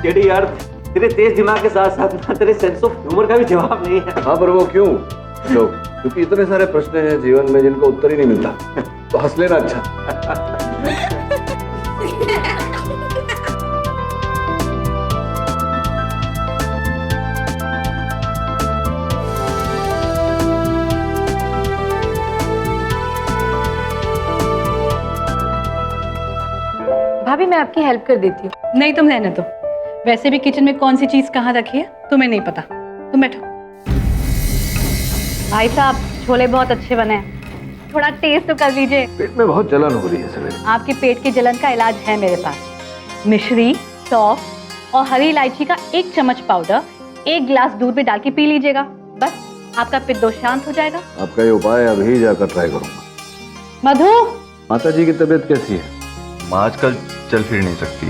KD यार, तेरे तेज दिमाग के साथ साथ ना तेरे सेंस ऑफ ह्यूमर का भी जवाब नहीं है। हाँ, पर वो क्यों अशोक? क्योंकि इतने सारे प्रश्न हैं जीवन में जिनका उत्तर ही नहीं मिलता। तो हंस लेना अच्छा। भाभी मैं आपकी हेल्प कर देती हूँ। नहीं, तुम रहने दो। वैसे भी किचन में कौन सी चीज कहाँ रखी है तुम्हें नहीं पता। तुम बैठो। भाई साहब, छोले बहुत अच्छे बने हैं, थोड़ा टेस्ट तो कर लीजिए। पेट में बहुत जलन हो रही है सवेरे। आपके पेट की जलन का इलाज है मेरे पास। मिश्री, सौंफ और हरी इलायची का 1 चम्मच पाउडर 1 गिलास दूध में डाल के पी लीजिएगा। बस आपका पित्त दोष शांत हो जाएगा। आपका ये उपाय अभी जाकर ट्राई करूंगा। मधु, माता जी की तबीयत कैसी है? माँ आजकल चल फिर नहीं सकती।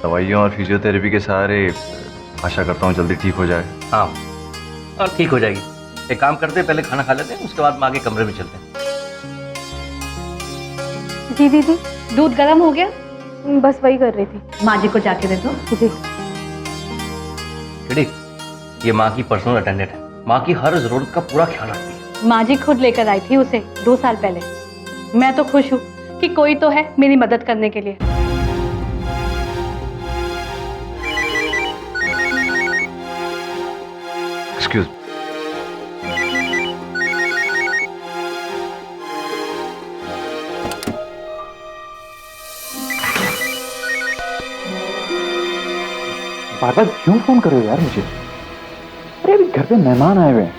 दवाइयों और फिजियोथेरेपी के सहारे आशा करता हूँ जल्दी ठीक हो जाए। हाँ, और ठीक हो जाएगी। एक काम करते हैं, पहले खाना खा लेते हैं, उसके बाद माँ के कमरे में चलते हैं। जी दीदी। दूध गर्म हो गया? बस वही कर रही थी। माँ जी को जाके दे दो। जी। केडी, ये माँ की पर्सनल अटेंडेंट है, माँ की हर जरूरत का पूरा ख्याल रखती है। माँ जी खुद लेकर आई थी उसे 2 साल पहले। मैं तो खुश हूँ कि कोई तो है मेरी मदद करने के लिए। एक्सक्यूज। बार बार क्यों फोन कर रहे हो यार मुझे? अरे अभी घर पे मेहमान आए हुए हैं।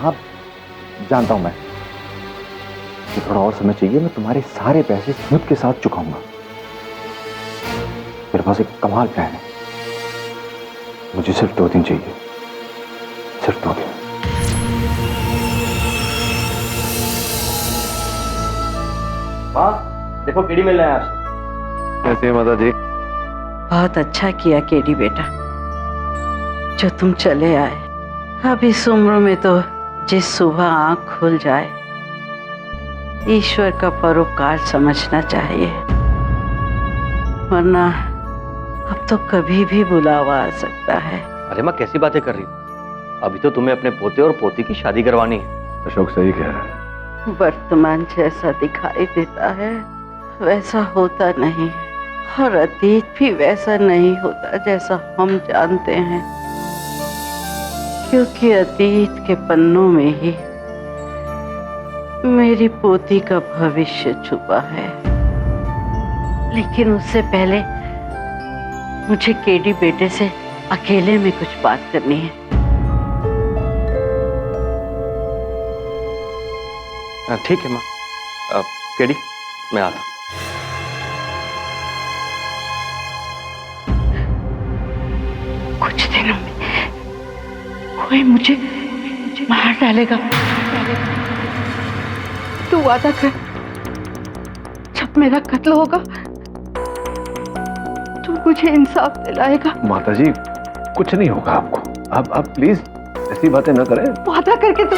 हाँ, जानता हूं मैं कि थोड़ा और समय चाहिए। मैं तुम्हारे सारे पैसे स्मिथ के साथ चुकाऊंगा। मेरे पास एक कमाल प्लान है। मुझे सिर्फ 2 दिन चाहिए, सिर्फ 2 दिन। माँ देखो, केडी मिल रहा है आपसे। कैसे है माता जी? बहुत अच्छा किया केडी बेटा, जो तुम चले आए। अब इस उम्र में तो जिस सुबह आंख खुल जाए ईश्वर का परोपकार समझना चाहिए, वरना अब तो कभी भी बुलावा आ सकता है। अरे माँ, कैसी बातें कर रही हो? अभी तो तुम्हें अपने पोते और पोती की शादी करवानी है। अशोक सही कह रहा है। वर्तमान जैसा दिखाई देता है वैसा होता नहीं, और अतीत भी वैसा नहीं होता जैसा हम जानते हैं, क्योंकि अतीत के पन्नों में ही मेरी पोती का भविष्य छुपा है। लेकिन उससे पहले मुझे केडी बेटे से अकेले में कुछ बात करनी है। ठीक है माँ। केडी, मैं आता हूँ। कुछ दिनों में कोई मुझे मार डालेगा। तू वादा कर, जब मेरा कत्ल होगा तू मुझे इंसाफ दिलाएगा। माता जी, कुछ नहीं होगा आपको। आप प्लीज ऐसी बातें ना करें। वादा करके तू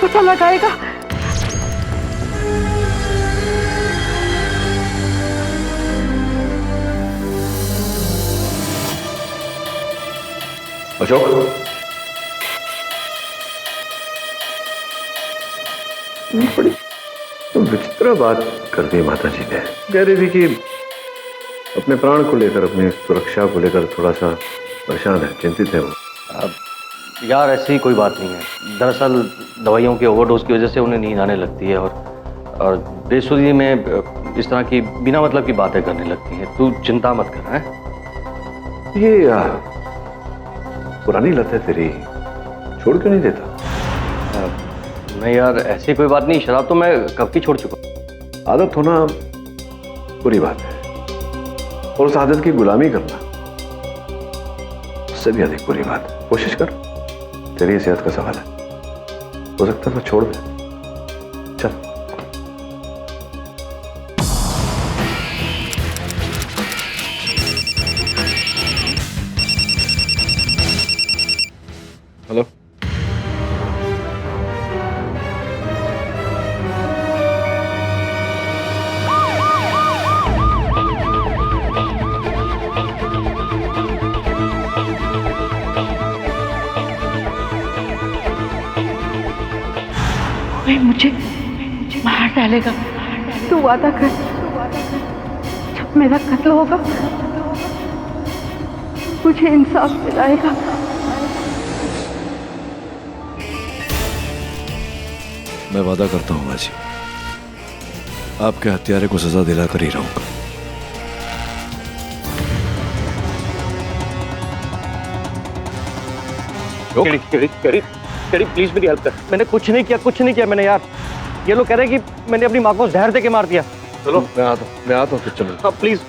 पता लगाएगा। अशोक, बड़ी तो विचित्र बात कर दी माता जी ने। कह रही थी कि अपने प्राण को लेकर, अपनी सुरक्षा को लेकर थोड़ा सा परेशान है, चिंतित है वो। यार ऐसी कोई बात नहीं है। दरअसल दवाइयों की ओवरडोज की वजह से उन्हें नींद आने लगती है और बेसुधी में इस तरह की बिना मतलब की बातें करने लगती हैं। तू चिंता मत कर। हैं? ये पुरानी लत है तेरी, छोड़ क्यों नहीं देता? नहीं यार, ऐसी कोई बात नहीं। शराब तो मैं कब की छोड़ चुका। आदत होना बुरी बात है, और उस आदत की गुलामी करना उससे भी अधिक बुरी बात है। कोशिश कर, तेरी सेहत का सवाल है। हो सकता है तो छोड़ दे। चल। हेलो, कोई मुझे मार डालेगा। तू वादा कर, जब मेरा कत्ल होगा मुझे इंसाफ दिलाएगा। मैं वादा करता हूँ माँ जी, आपके हत्यारे को सजा दिलाकर ही रहूंगा। प्लीज मेरी हेल्प कर। मैंने कुछ नहीं किया मैंने यार। ये लोग कह रहे हैं कि मैंने अपनी माँ को जहर दे के मार दिया। चलो मैं आता हूँ फिर चलो। हाँ प्लीज।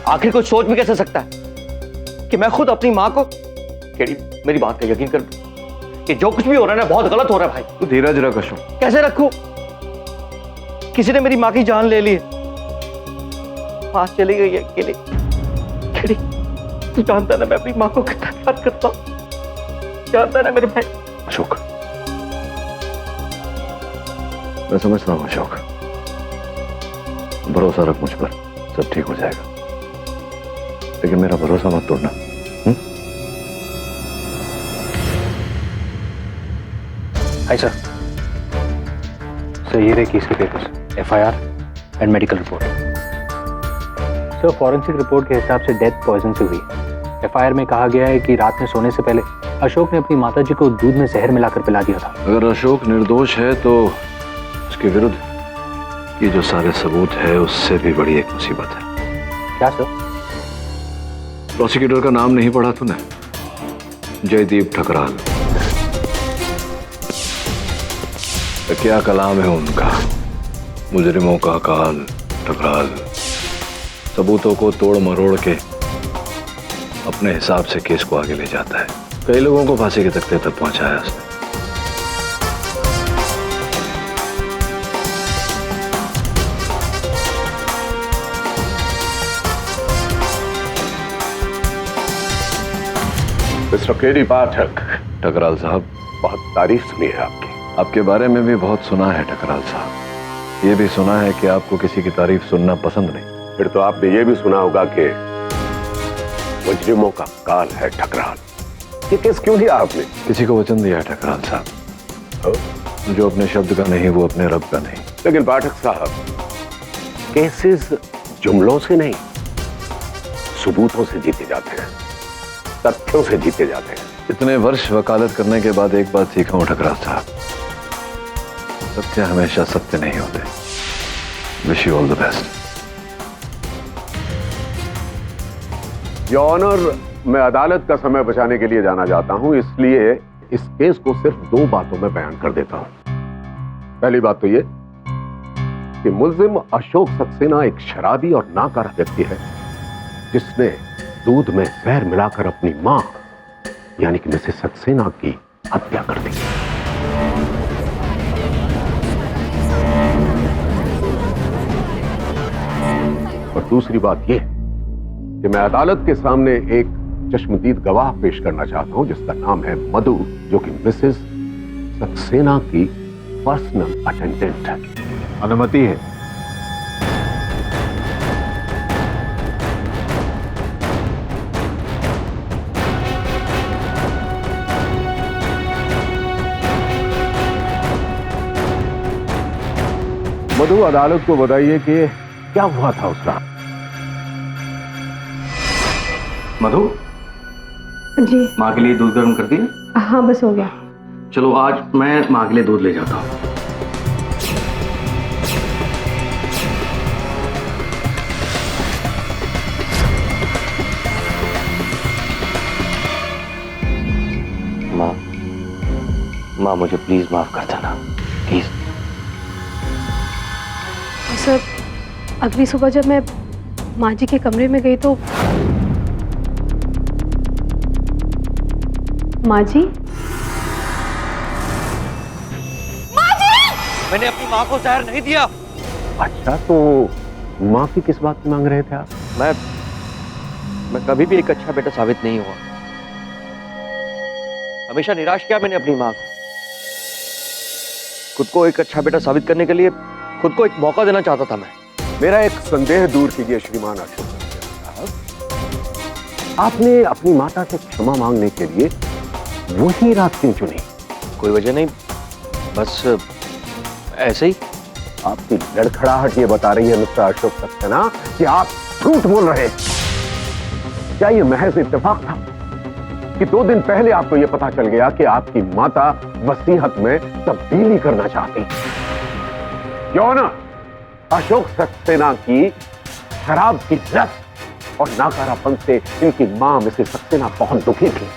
आखिर कोई सोच भी कैसे सकता है कि मैं खुद अपनी माँ को। केडी मेरी बात का यकीन कर कि जो कुछ भी हो रहा है ना बहुत गलत हो रहा है भाई। तू धीरज रख अशोक। कैसे रखूं? किसी ने मेरी माँ की जान ले ली है, पास चली गई है अकेले। केडी तू जानता है ना मैं अपनी माँ को कितना प्यार करता हूँ, जानता है ना मेरे भाई। अशोक मैं समझता हूँ अशोक, भरोसा रख मुझ पर, सब ठीक हो जाएगा। लेकिन मेरा भरोसा मत तोड़ना। Hi sir. सर ये रहे केस के papers, FIR and medical report. Sir forensic report के हिसाब से डेथ पॉइजन से हुई है। FIR में कहा गया है कि रात में सोने से पहले अशोक ने अपनी माताजी को दूध में जहर मिलाकर पिला दिया था। अगर अशोक निर्दोष है तो उसके विरुद्ध ये जो सारे सबूत है उससे भी बड़ी एक मुसीबत है। क्या सर? प्रोसिक्यूटर का नाम नहीं पढ़ा तूने? जयदीप ठकराल। तो क्या कलाम है उनका, मुजरिमों का काल ठकराल। सबूतों को तोड़ मरोड़ के अपने हिसाब से केस को आगे ले जाता है। कई लोगों को फांसी के तख्ते तक पहुंचाया उसने। मिस्टर केडी पाठक, ठकराल साहब, बहुत तारीफ सुनी है आपकी। आपके बारे में भी बहुत सुना है ठकराल साहब। ये भी सुना है कि आपको किसी की तारीफ सुनना पसंद नहीं। फिर तो आपने ये भी सुना होगा कि मुजरिमों का काल है ठकराल। ये केस क्यों लिया आपने? किसी को वचन दिया है ठकराल साहब, जो अपने शब्द का नहीं वो अपने रब का नहीं। लेकिन पाठक साहब, केसेस जुमलों से नहीं सबूतों से जीते जाते हैं, तथ्यों से जीते जाते हैं। इतने वर्ष वकालत करने के बाद एक बात सीखा हूं ठकराल साहब, सत्य हमेशा सत्य नहीं होते। Wish you all the best. Your honour, मैं अदालत का समय बचाने के लिए जाना चाहता हूं, इसलिए इस केस को सिर्फ 2 बातों में बयान कर देता हूं। पहली बात तो ये कि मुल्जिम अशोक सक्सेना एक शराबी और नाकारा व्यक्ति है जिसने दूध में जहर मिलाकर अपनी मां यानी कि मिसेस सक्सेना की हत्या कर दी। और दूसरी बात यह कि मैं अदालत के सामने एक चश्मदीद गवाह पेश करना चाहता हूं जिसका नाम है मधु, जो कि मिसेस सक्सेना की पर्सनल अटेंडेंट है। अनुमति है। मधु, अदालत को बताइए कि क्या हुआ था उस रात। मधु जी माँ के लिए दूध गर्म कर दिया? हाँ बस हो गया। चलो आज मैं माँ के लिए दूध ले जाता हूँ। माँ मुझे प्लीज माफ कर देना, प्लीज। सर अगली सुबह जब मैं माँ जी के कमरे में गई तो माँ जी मैंने अपनी माँ को जहर नहीं दिया। अच्छा, तो माफी किस बात की मांग रहे थे आप? मैं कभी भी एक अच्छा बेटा साबित नहीं हुआ। हमेशा निराश किया मैंने अपनी माँ को। खुद को एक अच्छा बेटा साबित करने के लिए खुद को एक मौका देना चाहता था मैं। मेरा एक संदेह दूर कीजिए श्रीमान अशोक सक्सेना साहब। आपने अपनी माता से क्षमा मांगने के लिए वही रात क्यों चुनी? कोई वजह नहीं, बस ऐसे ही। आपकी लड़खड़ाहट ये बता रही है मिस्टर अशोक सक्सेना कि आप झूठ बोल रहे हैं। क्या ये महज इत्तेफाक था कि 2 दिन पहले आपको यह पता चल गया कि आपकी माता वसीयत में तब्दीली करना चाहती? क्यों ना अशोक सक्सेना की शराब की लत और नाकारापन से इनकी मां मिसेस सक्सेना बहुत दुखी थी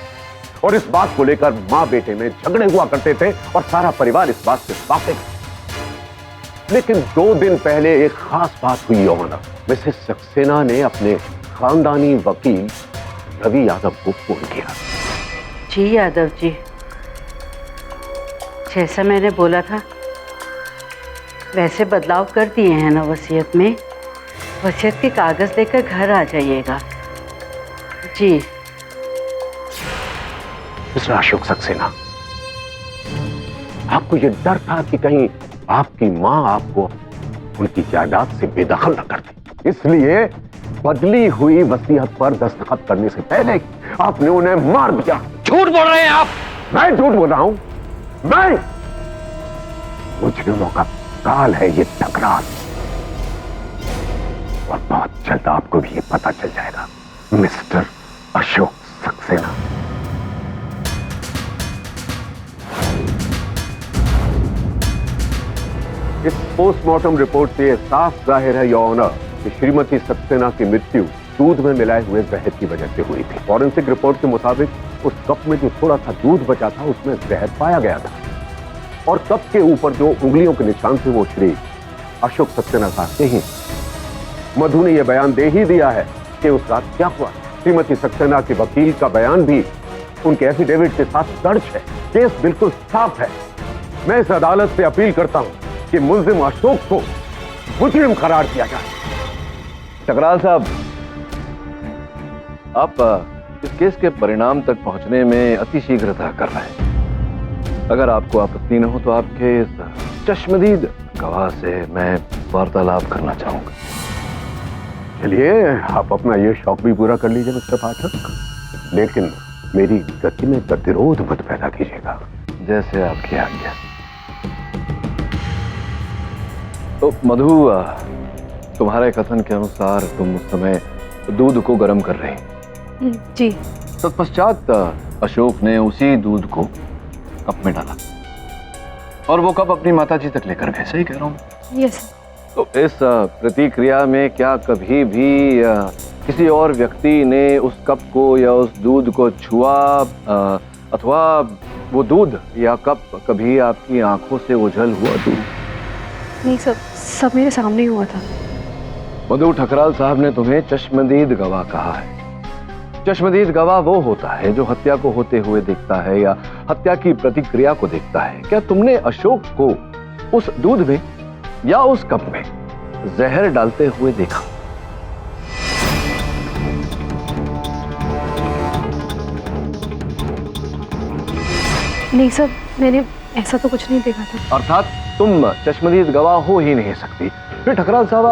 और इस बात को लेकर मां बेटे में झगड़े हुआ करते थे और सारा परिवार इस बात से वाकिफ था। लेकिन 2 दिन पहले एक खास बात हुई ऑनर। मिसेस सक्सेना ने अपने खानदानी वकील रवि यादव को फोन किया। जी यादव जी, जैसा मैंने बोला था वैसे बदलाव कर दिए हैं ना वसीयत में। वसीयत के कागज लेकर घर आ जाइएगा। जी मिस्टर अशोक सक्सेना, आपको यह डर था कि कहीं आपकी मां आपको उनकी जायदाद से बेदखल न कर दे, इसलिए बदली हुई वसीयत पर दस्तखत करने से पहले आपने उन्हें मार दिया। झूठ बोल रहे हैं आप। मैं झूठ बोल रहा हूं? मैं मुजरिमों का काल है ये टकरार, और बहुत जल्द आपको भी ये पता चल जाएगा मिस्टर अशोक सक्सेना। इस पोस्टमार्टम रिपोर्ट से साफ जाहिर है योर ऑनर कि श्रीमती सक्सेना की मृत्यु दूध में मिलाए हुए जहर की वजह से हुई थी। फॉरेंसिक रिपोर्ट के मुताबिक उस कप में जो थोड़ा सा दूध बचा था उसमें जहर पाया गया था, और कप के ऊपर जो उंगलियों के निशान थे वो श्री अशोक सक्सेना साहब के ही। मधु ने यह बयान दे ही दिया है कि उस रात क्या हुआ। श्रीमती सक्सेना के वकील का बयान भी उनके एफिडेविट के साथ दर्ज है। केस बिल्कुल साफ है। मैं इस अदालत से अपील करता हूं कि मुल्जिम अशोक को मुजरिम करार दिया जाए। टकराल साहब, आप इस केस के परिणाम तक पहुंचने में अति शीघ्रता कर रहे हैं। अगर आपको आपत्ति न हो तो आपके इस चश्मदीद गवाह से मैं वार्तालाप करना चाहूंगा। चलिए, आप अपना ये शौक भी पूरा कर लीजिए मिस्टर पाठक, लेकिन मेरी गति में गतिरोध मत पैदा कीजिएगा। जैसे आपकी आज्ञा। तो मधु, तुम्हारे कथन के अनुसार तुम उस समय दूध को गर्म कर रही। जी। तत्पश्चात अशोक ने उसी दूध को कप में डाला और वो कप अपनी माताजी तक लेकर गए। सही कह रहा हूँ? यस। तो इस प्रतिक्रिया में क्या कभी भी किसी और व्यक्ति ने उस कप को या उस दूध को छुआ, अथवा वो दूध या कप कभी आपकी आंखों से ओझल हुआ? दूध नहीं, सब मेरे सामने ही हुआ था। मधु, ठकराल साहब ने तुम्हें चश्मदीद गवाह कहा है। चश्मदीद गवाह वो होता है जो हत्या को होते हुए देखता है या हत्या की प्रतिक्रिया को देखता है। क्या तुमने अशोक को उस दूध में या उस कप में जहर डालते हुए देखा? नहीं सर, मैंने ऐसा तो कुछ नहीं देखा था। अर्थात तुम चश्मदीद गवाह हो ही नहीं सकती। फिर ठकराल साहब,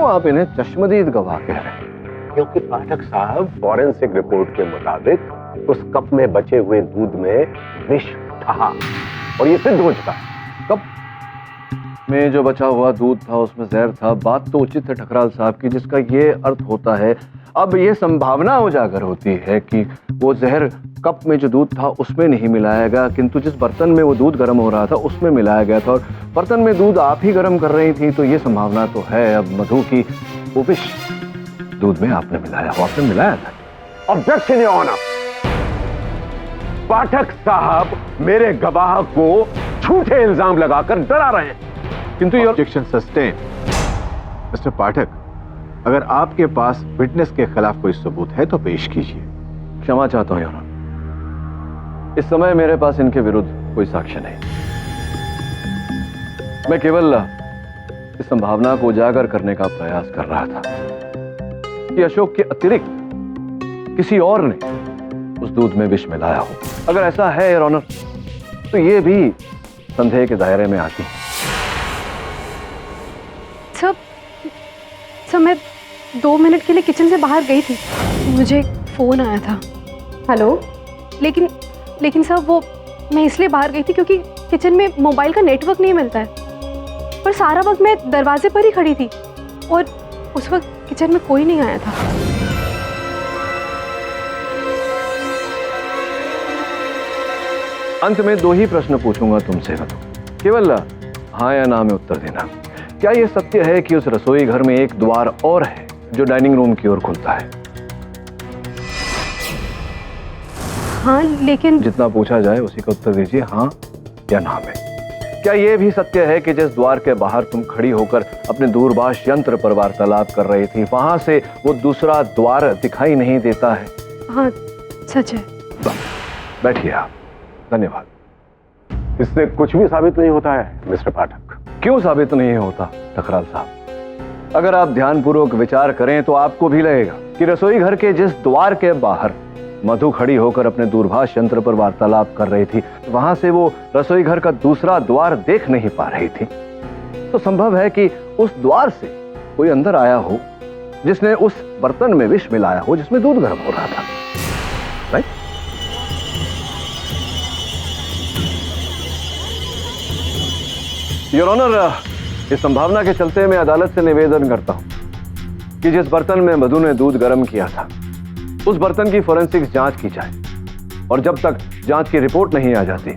आप इन्हें चश्मदीद गवाह कह रहे हैं? क्योंकि पाठक साहब, फॉरेंसिक रिपोर्ट के मुताबिक उस कप में बचे हुए दूध में विष था और ये सिद्ध हो चुका है। कप में जो बचा हुआ दूध था उसमें जहर था। बात तो उचित है ठकराल साहब की, जिसका ये अर्थ होता है, अब ये संभावना उजागर होती है कि वो जहर कप में जो दूध था उसमें नहीं मिलाया गया, किंतु जिस बर्तन में वो दूध गर्म हो रहा था उसमें मिलाया गया था, और बर्तन में दूध आप ही गर्म कर रही थी, तो ये संभावना तो है अब मधु की वो विष दूध में आपने मिलाया हो। आपने मिलाया था। Objection your honour. पाठक साहब मेरे गवाह को झूठे इल्जाम लगाकर डरा रहे हैं। किंतु ये ऑब्जेक्शन सस्टेन। मिस्टर पाठक, अगर आपके पास विटनेस के खिलाफ कोई सबूत है तो पेश कीजिए। क्षमा चाहता हूं योर ऑनर, इस समय मेरे पास इनके विरुद्ध कोई साक्ष्य नहीं। मैं केवल इस संभावना को उजागर करने का प्रयास कर रहा था कि अशोक के अतिरिक्त किसी और ने उस दूध में विष मिलाया हो। अगर ऐसा है योर ऑनर, तो ये भी संदेह के दायरे में आती है। सब सर मैं 2 मिनट के लिए किचन से बाहर गई थी, मुझे फ़ोन आया था। हेलो। लेकिन सर वो मैं इसलिए बाहर गई थी क्योंकि किचन में मोबाइल का नेटवर्क नहीं मिलता है, पर सारा वक्त मैं दरवाजे पर ही खड़ी थी और उस वक्त किचन में कोई नहीं आया था। अंत में 2 ही प्रश्न पूछूंगा तुमसे मधु, केवल हाँ या ना में उत्तर देना। क्या यह सत्य है कि उस रसोई घर में एक द्वार और है जो डाइनिंग रूम की ओर खुलता है? हाँ लेकिन जितना पूछा जाए उसी का उत्तर दीजिए, हाँ या ना में। क्या यह भी सत्य है कि जिस द्वार के बाहर तुम खड़ी होकर अपने दूरभाष यंत्र पर वार्तालाप कर रही थी, वहां से वो दूसरा द्वार दिखाई नहीं देता है? हाँ सच है। बैठिए आप। धन्यवाद। इससे कुछ भी साबित नहीं होता है मिस्टर पाठक। क्यों साबित नहीं होता टकराल साहब? अगर आप ध्यानपूर्वक विचार करें तो आपको भी लगेगा कि रसोई घर के जिस द्वार के बाहर मधु खड़ी होकर अपने दूरभाष यंत्र पर वार्तालाप कर रही थी, वहां से वो रसोई घर का दूसरा द्वार देख नहीं पा रही थी। तो संभव है कि उस द्वार से कोई अंदर आया हो जिसने उस बर्तन में विष मिलाया हो जिसमें दूध गर्म हो रहा था। राइट? योर ऑनर, इस संभावना के चलते मैं अदालत से निवेदन करता हूं कि जिस बर्तन में मधु ने दूध गर्म किया था उस बर्तन की फोरेंसिक्स जांच की जाए और जब तक जांच की रिपोर्ट नहीं आ जाती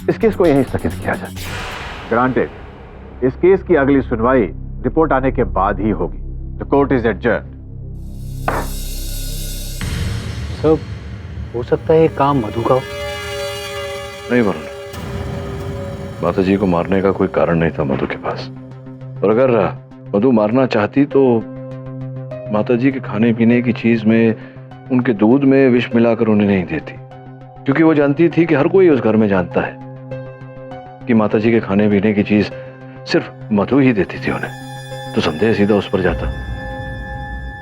इस केस को यहीं स्थगित किया जाए। ग्रांटेड। इस केस की अगली सुनवाई रिपोर्ट आने के बाद ही होगी। The court is adjourned. Sir हो सकता है ये काम मधु का हो। नहीं वरुण, माता जी को मारने का कोई कारण नहीं था मधु के पास, और अगर मधु मारना चाहती तो माता जी के खाने पीने की चीज में उनके दूध में विष मिलाकर उन्हें नहीं देती, क्योंकि वो जानती थी कि हर कोई उस घर में जानता है कि माता जी के खाने पीने की चीज सिर्फ मधु ही देती थी उन्हें। तो संदेह सीधा उस पर जाता।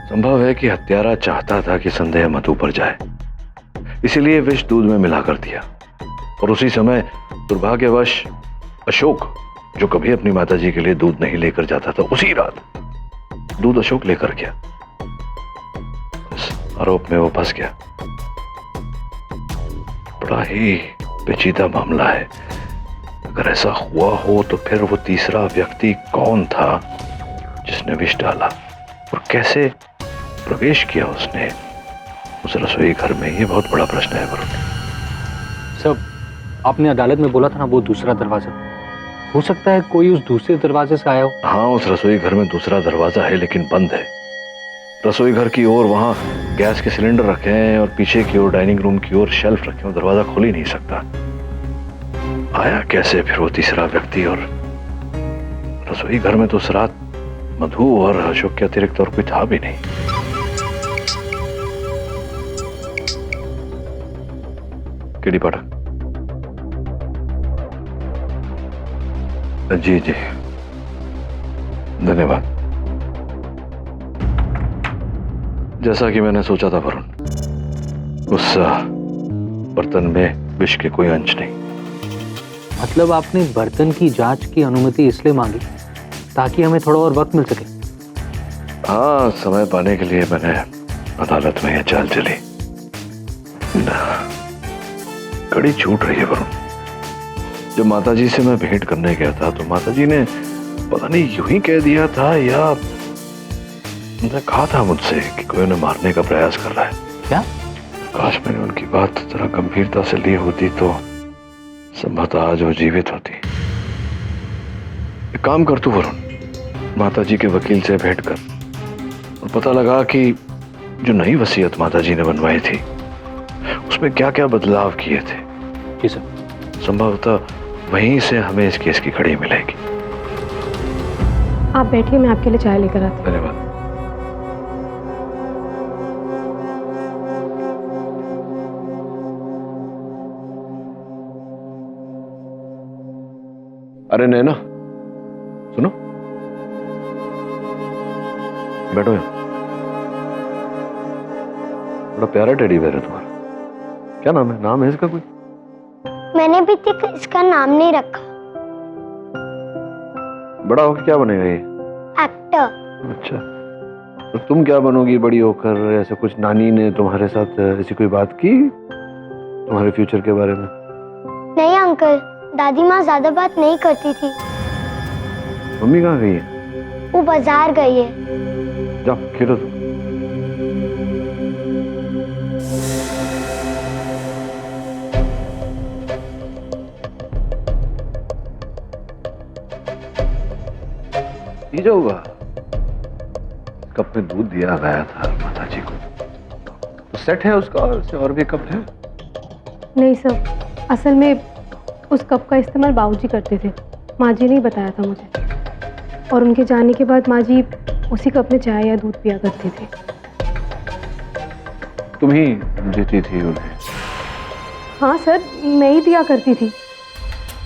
संभव है कि हत्यारा चाहता था कि संदेह मधु पर जाए, इसीलिए विष दूध में मिलाकर दिया। और उसी समय दुर्भाग्यवश अशोक, जो कभी अपनी माता जी के लिए दूध नहीं लेकर जाता था, उसी रात दूध अशोक लेकर गया। इस आरोप में वो फंस गया। बड़ा ही पेचीदा मामला है। अगर ऐसा हुआ हो तो फिर वो तीसरा व्यक्ति कौन था जिसने विष डाला और कैसे प्रवेश किया उसने उस रसोई घर में? ये बहुत बड़ा प्रश्न है वरुण। सर आपने अदालत में बोला था ना वो दूसरा दरवाजा, हो सकता है कोई उस दूसरे दरवाजे से आया हो। हाँ, उस रसोई घर में दूसरा दरवाजा है लेकिन बंद है। रसोई घर की ओर वहां गैस के सिलेंडर रखे हैं और पीछे की ओर डाइनिंग रूम की ओर शेल्फ रखे हैं। दरवाजा खुल ही नहीं सकता। आया कैसे फिर वो तीसरा व्यक्ति? और रसोई घर में तो उस रात मधु और अशोक के अतिरिक्त और कोई था भी नहीं। केडी पाठक। जी जी, धन्यवाद। जैसा कि मैंने सोचा था वरुण, उस बर्तन में विष के कोई अंश नहीं। मतलब आपने बर्तन की जांच की अनुमति इसलिए मांगी ताकि हमें थोड़ा और वक्त मिल सके? हाँ, समय पाने के लिए मैंने अदालत में यह चाल चली। कड़ी छूट रही है वरुण। जब माताजी से मैं भेंट करने गया था तो माताजी ने पता नहीं यूं ही कह दिया था या उन्होंने कहा था मुझसे कि कोई उन्हें मारने का प्रयास कर रहा है। क्या? काश मैंने उनकी बात जरा गंभीरता से ली होती तो संभवतः आज वो जीवित होती। एक काम कर तू वरुण, माताजी के वकील से भेंट कर और पता लगा कि जो नई वसीयत माताजी ने बनवाई थी उसमें क्या क्या बदलाव किए थे। जी सर। संभवतः वहीं से हमें इस केस की कड़ी मिलेगी। आप बैठिए, मैं आपके लिए चाय लेकर आती हूँ। धन्यवाद। अरे नैना, सुनो, बैठो यहाँ। बड़ा प्यारा टेडी बेयर है तुम्हारा। क्या नाम है? नाम है इसका कोई? मैंने भी तक इसका नाम नहीं रखा। बड़ा होकर क्या बनेगा ये? एक्टर। अच्छा, तो तुम क्या बनोगी बड़ी होकर? ऐसा कुछ नानी ने तुम्हारे साथ ऐसी कोई बात की तुम्हारे फ्यूचर के बारे में? नहीं अंकल, दादी माँ ज्यादा बात नहीं करती थी। मम्मी कहाँ गई है? वो बाजार गई है। जाओ खेलो तुम। पी जाओगा? कप में दूध दिया गया था माता जी को, तो सेट है उसका और भी कप है? नहीं सर, असल में उस कप का इस्तेमाल बाबूजी करते थे, माँ जी ने बताया था मुझे। और उनके जाने के बाद माँ जी उसी कप में चाय या दूध पिया करती थी। तुम ही देती थी उन्हें? हाँ सर, मैं ही दिया करती थी।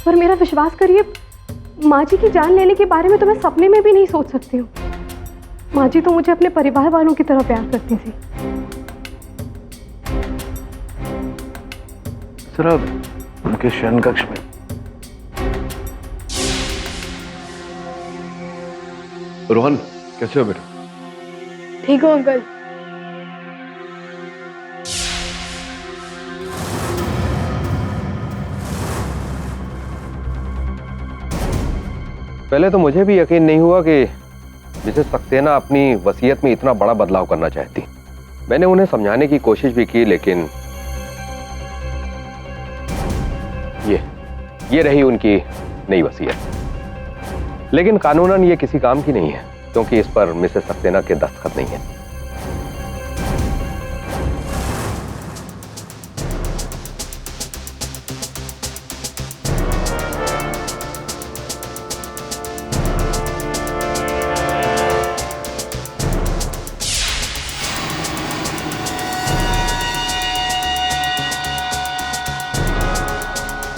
पर मेरा विश्वास करिए, माँ जी की जान लेने के बारे में तो मैं सपने में भी नहीं सोच सकती हूँ। माँ जी तो मुझे अपने परिवार वालों की तरह प्यार करती थी। जरा उनके शयन कक्ष में। रोहन, कैसे हो बेटा? ठीक हो अंकल? पहले तो मुझे भी यकीन नहीं हुआ कि मिसेस सक्सेना अपनी वसीयत में इतना बड़ा बदलाव करना चाहती। मैंने उन्हें समझाने की कोशिश भी की, लेकिन ये रही उनकी नई वसीयत। लेकिन कानूनन ये किसी काम की नहीं है, क्योंकि इस पर मिसेस सक्सेना के दस्तखत नहीं है।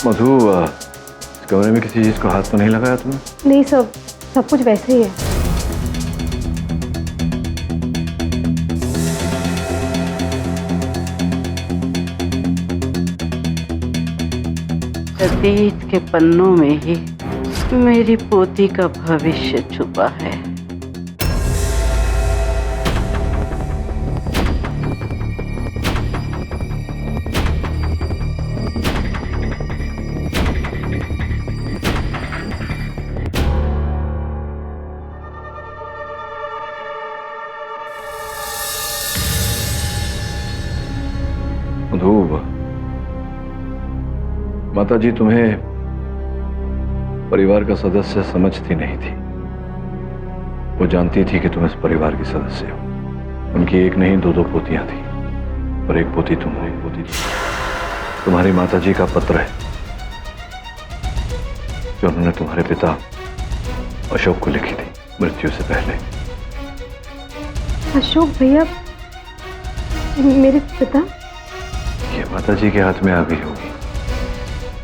मधु, इस कमरे में किसी चीज को हाथ तो नहीं लगाया तुमने? नहीं सर, सब कुछ वैसे ही है। अतीत के पन्नों में ही मेरी पोती का भविष्य छुपा है। मधु, माता जी तुम्हें परिवार का सदस्य समझती नहीं थी। वो जानती थी कि तुम इस परिवार की सदस्य हो। उनकी एक नहीं दो पोतियां थी, और एक पोती तुम हो। एक पोती तुम्हारी माता जी का पत्र है जो उन्होंने तुम्हारे पिता अशोक को लिखी थी मृत्यु से पहले। अशोक भैया मेरे पिता? ये माता जी के हाथ में आ गई होगी,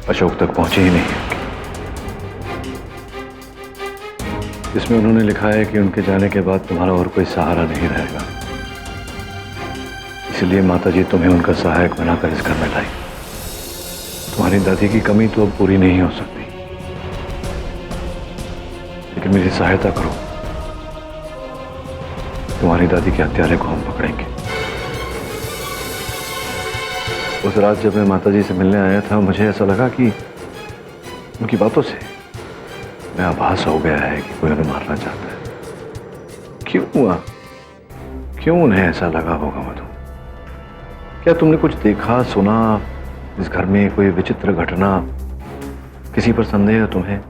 अशोक तक पहुंची ही नहीं होगी। इसमें उन्होंने लिखा है कि उनके जाने के बाद तुम्हारा और कोई सहारा नहीं रहेगा, इसलिए माता जी तुम्हें उनका सहायक बनाकर इस घर में लाई। तुम्हारी दादी की कमी तो अब पूरी नहीं हो सकती, लेकिन मेरी सहायता करो, तुम्हारी दादी के हत्यारे को हम पकड़ेंगे। उस रात जब मैं माता जी से मिलने आया था, मुझे ऐसा लगा कि उनकी बातों से मैं आभास हो गया है कि कोई उन्हें मारना चाहता है। क्यों हुआ? क्यों उन्हें ऐसा लगा होगा मधु? क्या तुमने कुछ देखा, सुना? इस घर में कोई विचित्र घटना, किसी पर संदेह है तुम्हें?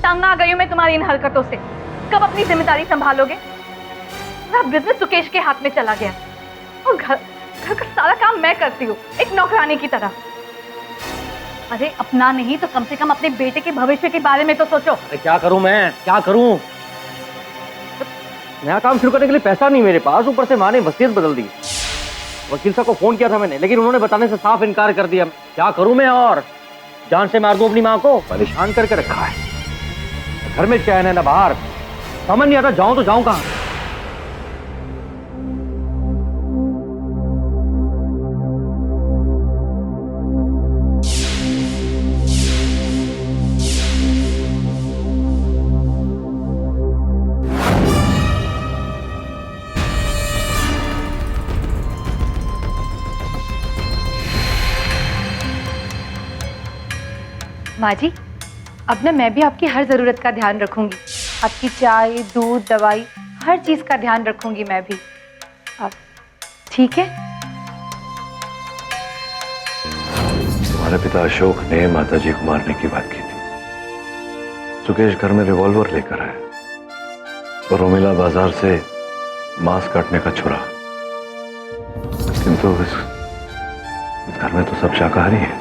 तंग आ गई हूं मैं तुम्हारी इन हरकतों से। कब अपनी जिम्मेदारी संभालोगे? पूरा बिजनेस सुकेश के हाथ में चला गया और घर का सारा काम मैं करती हूँ, एक नौकरानी की तरह। अरे अपना नहीं तो कम से कम अपने बेटे के भविष्य के बारे में तो सोचो। अरे क्या करूं मैं, क्या करूं? नया काम शुरू करने के लिए पैसा नहीं मेरे पास, ऊपर से माँ ने वसीयत बदल दी। वकील साहब को फोन किया था मैंने, लेकिन उन्होंने बताने से साफ इनकार कर दिया। क्या करूं मैं, और जान से मार दूं अपनी माँ को? परेशान करके रखा है, घर में चैन है ना बाहर। समझ नहीं आता जाऊं तो जाऊं कहां। माँ जी, अब ना मैं भी आपकी हर ज़रूरत का ध्यान रखूंगी। आपकी चाय, दूध, दवाई, हर चीज़ का ध्यान रखूंगी मैं भी। अब ठीक है? तुम्हारे पिता अशोक ने माताजी को मारने की बात की थी। सुकेश घर में रिवॉल्वर लेकर आए और रोमिला बाजार से मांस काटने का छुरा। किंतु इस घर में तो सब शाकाहारी है।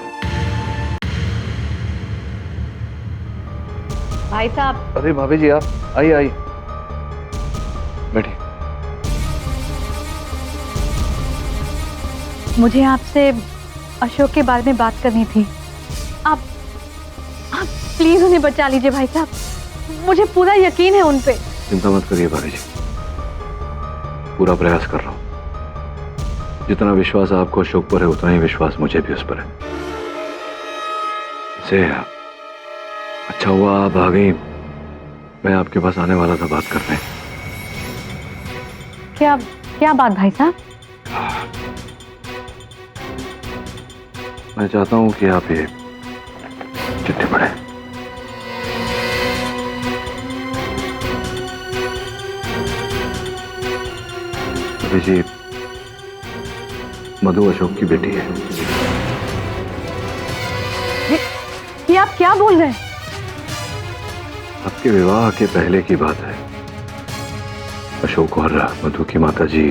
भाई साहब। अरे भाभी जी, आप आइए आइए, बैठिए। मुझे आपसे अशोक के बारे में बात करनी थी। आप प्लीज उन्हें बचा लीजिए भाई साहब, मुझे पूरा यकीन है उन पे। चिंता मत करिए भाभी जी, पूरा प्रयास कर रहा हूं। जितना विश्वास आपको अशोक पर है उतना ही विश्वास मुझे भी उस पर है। इसे अच्छा हुआ आप आ गई, मैं आपके पास आने वाला था बात करने। क्या क्या बात भाई साहब? मैं चाहता हूं कि आप ये चिट्ठी पढ़ें। जी, मधु अशोक की बेटी है। ये आप क्या बोल रहे हैं? आपके विवाह के पहले की बात है। अशोक और मधु की माताजी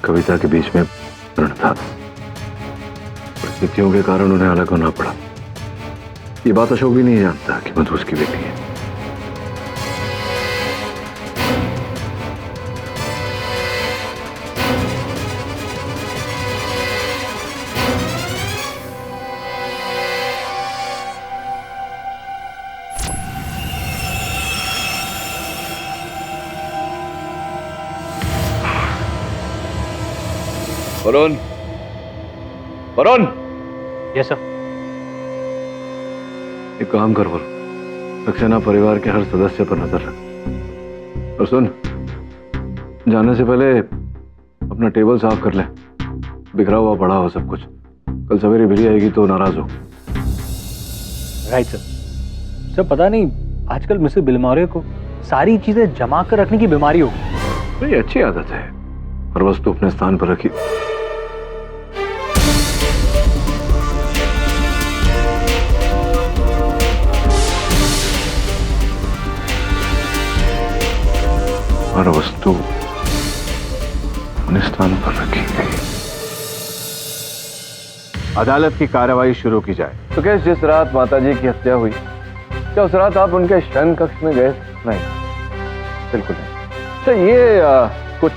कविता के बीच में प्रण था। परिस्थितियों के कारण उन्हें अलग होना पड़ा। ये बात अशोक भी नहीं जानता कि मधु उसकी बेटी है। वरुण, वरुण। Yes sir. एक काम कर वरुण, सक्सेना परिवार के हर सदस्य पर नजर रख। और सुन, जाने से पहले अपना टेबल साफ कर ले, बिखरा हुआ पड़ा हो सब कुछ। कल सवेरे बिल्ली आएगी तो नाराज हो। Right sir. सर पता नहीं आजकल मिसेस बिलमौरे को सारी चीजें जमा कर रखने की बीमारी हो गई। तो ये अच्छी आदत है, हर वस्तु अपने स्थान पर रखी। हर वस्तु अपने स्थान पर रखी गई। अदालत की कार्रवाई शुरू की जाए। सुकेश, जिस रात माताजी की हत्या हुई, क्या उस रात आप उनके शयन कक्ष में गए? नहीं, बिल्कुल नहीं। अच्छा, ये कुछ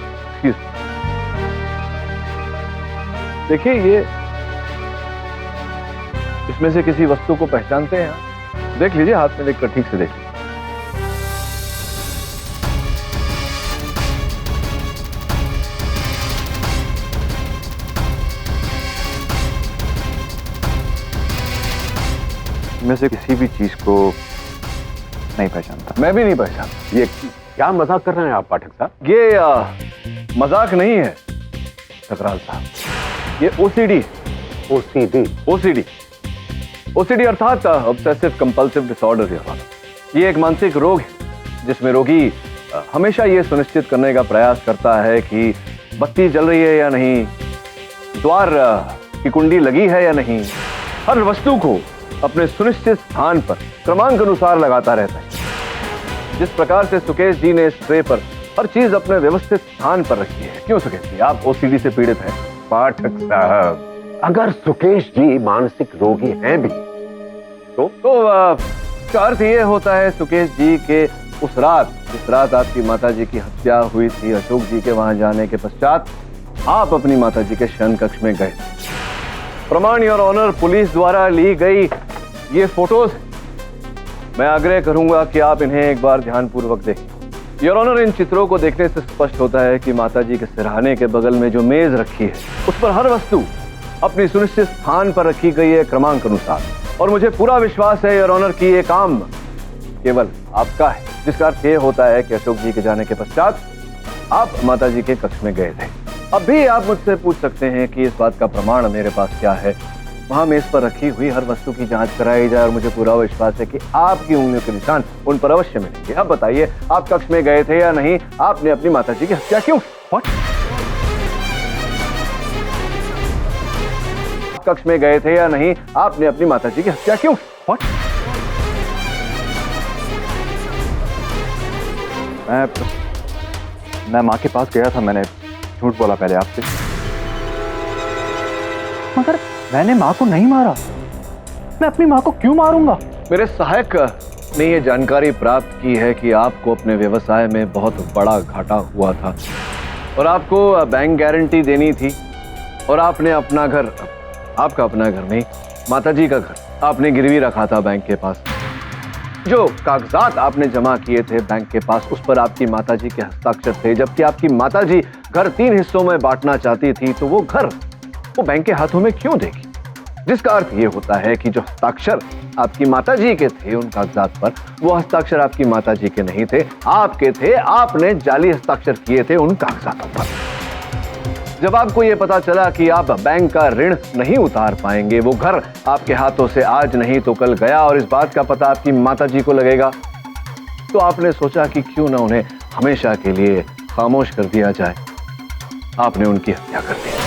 देखिए, ये इसमें से किसी वस्तु को पहचानते हैं आप? देख लीजिए, हाथ में देखकर ठीक से देख लीजिए। में से किसी भी चीज को नहीं पहचानता। मैं भी नहीं पहचानता। ये क्या मजाक कर रहे हैं आप पाठक साहब? ये मजाक नहीं है टकराल साहब, ये ओसीडी। ओसीडी? ओसीडी, ओसीडी अर्थात ऑब्सेसिव कंपल्सिव डिसऑर्डर। ये एक मानसिक रोग है जिसमें रोगी हमेशा ये सुनिश्चित करने का प्रयास करता है कि बत्ती जल रही है या नहीं, द्वार की कुंडी लगी है या नहीं, हर वस्तु को अपने सुनिश्चित स्थान पर क्रमांक अनुसार लगाता रहता है। जिस प्रकार से सुकेश जी ने इस ट्रे पर हर चीज अपने व्यवस्थित स्थान पर रखी है। क्यों सुकेश जी, आप ओसीडी से पीड़ित हैं? पाठक साहब, अगर सुकेश जी मानसिक रोगी हैं भी तो का अर्थ ये होता है सुकेश जी के उस रात जिस रात आपकी माताजी की हत्या हुई थी, अशोक जी के वहां जाने के पश्चात आप अपनी माताजी के शयन कक्ष में गए। प्रमाण योर ऑनर, पुलिस द्वारा ली गई ये फोटोज, मैं आग्रह करूंगा कि आप इन्हें एक बार ध्यानपूर्वक देखें। योर ऑनर, इन चित्रों को देखने से स्पष्ट होता है कि माताजी के सिरहाने के बगल में जो मेज रखी है उस पर हर वस्तु अपनी सुनिश्चित स्थान पर रखी गई है क्रमांक अनुसार। और मुझे पूरा विश्वास है योर ऑनर कि ये काम केवल आपका है, जिसका अर्थ ये होता है कि अशोक जी के जाने के पश्चात आप माताजी के कक्ष में गए थे। अब भी आप मुझसे पूछ सकते हैं कि इस बात का प्रमाण मेरे पास क्या है। वहां मेज पर रखी हुई हर वस्तु की जांच कराई जाए और मुझे पूरा विश्वास है कि आपकी उंगलियों के निशान उन पर अवश्य मिलेंगे। अब बताइए, आप कक्ष में गए थे या नहीं? आपने अपनी माताजी की हत्या क्यों? What? कक्ष में गए थे या नहीं? आपने अपनी माताजी की हत्या क्यों? What? मैं माँ के पास गया था, मैंने झूठ बोला पहले आपसे, मगर मैंने माँ को नहीं मारा। मैं अपनी माँ को क्यों मारूंगा? मेरे सहायक ने यह जानकारी प्राप्त की है कि आपको अपने व्यवसाय में बहुत बड़ा घाटा हुआ था और आपको बैंक गारंटी देनी थी और आपने अपना घर, आपका अपना घर नहीं, माताजी का घर आपने गिरवी रखा था बैंक के पास। जो कागजात आपने जमा किए थे बैंक के पास, उस पर आपकी माताजी के हस्ताक्षर थे, जबकि आपकी माताजी घर 3 हिस्सों में बांटना चाहती थी, तो वो घर वो बैंक के हाथों में क्यों देगी? जिसका अर्थ ये होता है कि जो हस्ताक्षर आपकी माताजी के थे उन कागजात पर, वो हस्ताक्षर आपकी माताजी के नहीं थे, आपके थे। आपने जाली हस्ताक्षर किए थे उन कागजातों पर। जब आपको ये पता चला कि आप बैंक का ऋण नहीं उतार पाएंगे, वो घर आपके हाथों से आज नहीं तो कल गया और इस बात का पता आपकी माताजी को लगेगा, तो आपने सोचा कि क्यों ना उन्हें हमेशा के लिए खामोश कर दिया जाए। आपने उनकी हत्या कर दी।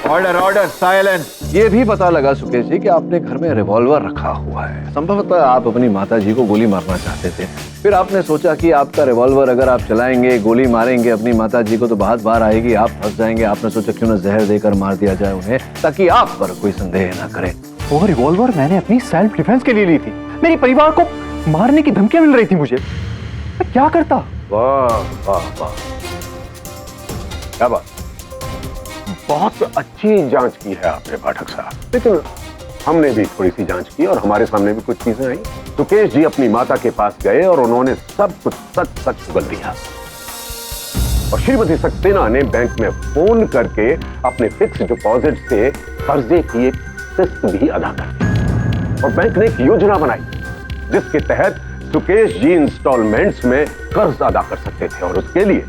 Order order, silence. ये भी पता लगा सुकेश जी कि आपने घर में रिवॉल्वर रखा हुआ है। संभवतः आप अपनी माताजी को गोली मारना चाहते थे। फिर आपने सोचा कि आपका रिवॉल्वर अगर आप चलाएंगे, गोली मारेंगे अपनी माताजी को, तो बात बाहर आएगी, आप फंस जाएंगे। आपने सोचा क्यों ना जहर देकर मार दिया जाए उन्हें, ताकि आप पर कोई संदेह ना करे। वो रिवॉल्वर मैंने अपनी सेल्फ डिफेंस के लिए ली थी। मेरी परिवार को मारने की धमकियां मिल रही थी मुझे। मैं क्या करता? वाह वाह वाह, क्या बात, बहुत अच्छी जांच की है आपने पाठक साहब। लेकिन हमने भी थोड़ी सी जांच की और हमारे सामने भी कुछ चीजें आई। सुकेश जी अपनी माता के पास गए और उन्होंने सब कुछ सच सच उगल दिया। और श्रीमती सक्सेना ने बैंक में फोन करके अपने फिक्स डिपॉजिट से कर्जे की एक किस्त भी अदा कर दी। और बैंक ने एक योजना बनाई जिसके तहत सुकेश जी इंस्टॉलमेंट्स में कर्ज अदा कर सकते थे। और उसके लिए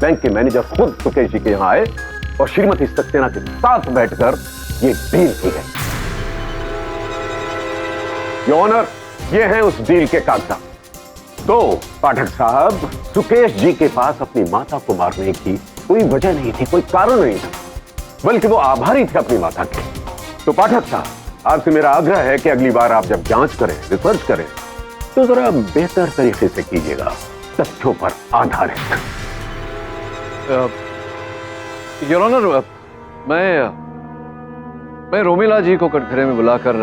बैंक के मैनेजर खुद सुकेश जी के यहां आए और श्रीमती सक्सेना के साथ बैठकर ये डील की गई। योर ऑनर, ये है उस डील के कागजात। तो पाठक साहब, सुकेश जी के पास अपनी माता को मारने की कोई वजह नहीं थी, कोई कारण नहीं था, बल्कि वो आभारी थे अपनी माता के। तो पाठक साहब, आपसे मेरा आग्रह है कि अगली बार आप जब जांच करें, रिसर्च करें, तो जरा बेहतर तरीके से कीजिएगा, तथ्यों पर आधारित। योर ऑनर, मैं रोमिला जी को कटघरे में बुलाकर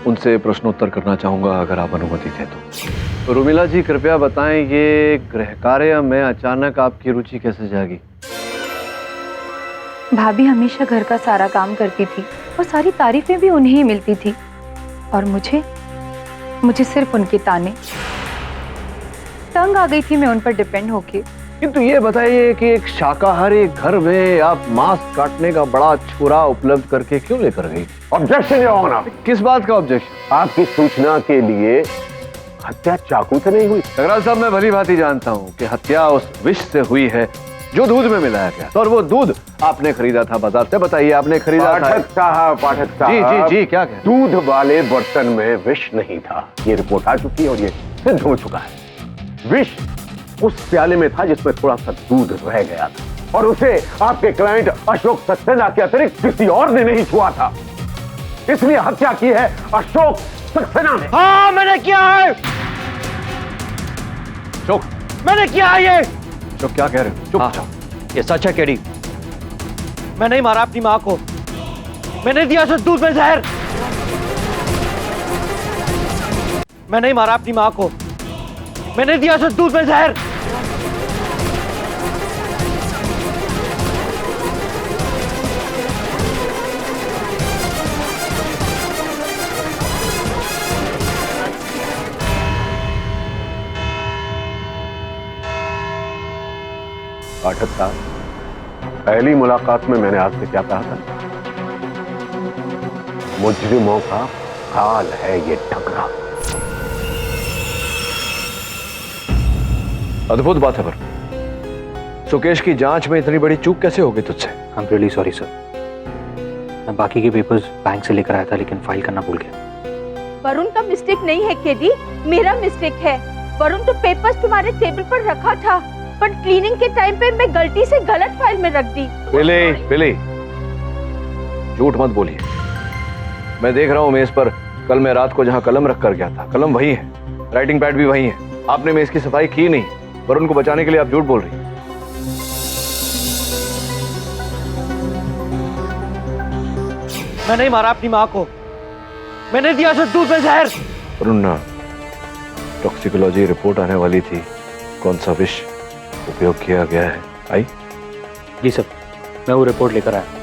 उनसे प्रश्नोत्तर करना चाहूंगा, अगर आप अनुमति दें तो। रोमिला जी, कृपया बताएं, ये गृह कार्य में अचानक आपकी रुचि कैसे जागी? भाभी हमेशा घर का सारा काम करती थी और सारी तारीफें भी उन्हें ही मिलती थी, और मुझे सिर्फ उनके ताने। तंग आ गई थी मैं उन पर डिपेंड होके। किंतु ये बताइए कि एक शाकाहारी घर में आप मांस काटने का बड़ा छुरा उपलब्ध करके क्यों लेकर गई? Objection your honour. किस बात का ऑब्जेक्शन? आपकी सूचना के लिए, हत्या चाकू से नहीं हुई। टकराल साहब, मैं भली भांति जानता हूँ कि हत्या उस विष से हुई है जो दूध में मिलाया गया, और वो दूध आपने खरीदा था बाजार से। बताइए, आपने खरीदा था? पाठक साहब, जी जी जी, क्या कह? दूध वाले बर्तन में विष नहीं था, ये रिपोर्ट आ चुकी है और ये सिद्ध हो चुका है। विष उस प्याले में था जिसमें थोड़ा सा दूध रह गया था, और उसे आपके क्लाइंट अशोक सक्सेना के अतिरिक्त किसी और ने नहीं छुआ था। इसलिए हत्या की है अशोक सक्सेना ने। हाँ, मैंने किया है। अशोक, मैंने किया है ये। अशोक, क्या कह रहे हो? चुप जाओ। ये सच है केडी। मैं नहीं मारा अपनी माँ को। मैंने दिया उस दूध में जहर। मैं नहीं मारा अपनी माँ को, मैंने दिया उस दूध में जहर। पाठक साहब, पहली मुलाकात में मैंने आपसे क्या कहा था? मुजरिमों का काल है ये ठकरा। अद्भुत बात है, पर सुकेश की जांच में इतनी बड़ी चूक कैसे हो गई तुझसे? I am really sorry sir. मैं बाकी के पेपर्स बैंक से लेकर आया था, लेकिन फाइल करना भूल गया। वरुण का मिस्टेक नहीं है केडी, मेरा मिस्टेक है। वरुण तो पेपर्स तुम्हारे टेबल पर रखा था, पर क्लीनिंग के टाइम पे मैं गलती से गलत फाइल में रख दी। बिली, झूठ मत बोलिए। मैं देख रहा हूं मेज पर कल मैं रात को जहां कलम रख कर गया था, कलम वही है, राइटिंग पैड भी वही है। आपने मेज की सफाई की नहीं, वरुण को बचाने के लिए आप झूठ बोल रही हैं। मैं नहीं मारा अपनी माँ को, मैंने दिया उस दूध में जहर। वरुण, टॉक्सिकोलॉजी रिपोर्ट आने वाली थी, कौन सा विष उपयोग किया गया है आई? जी सर, मैं वो रिपोर्ट लेकर आया।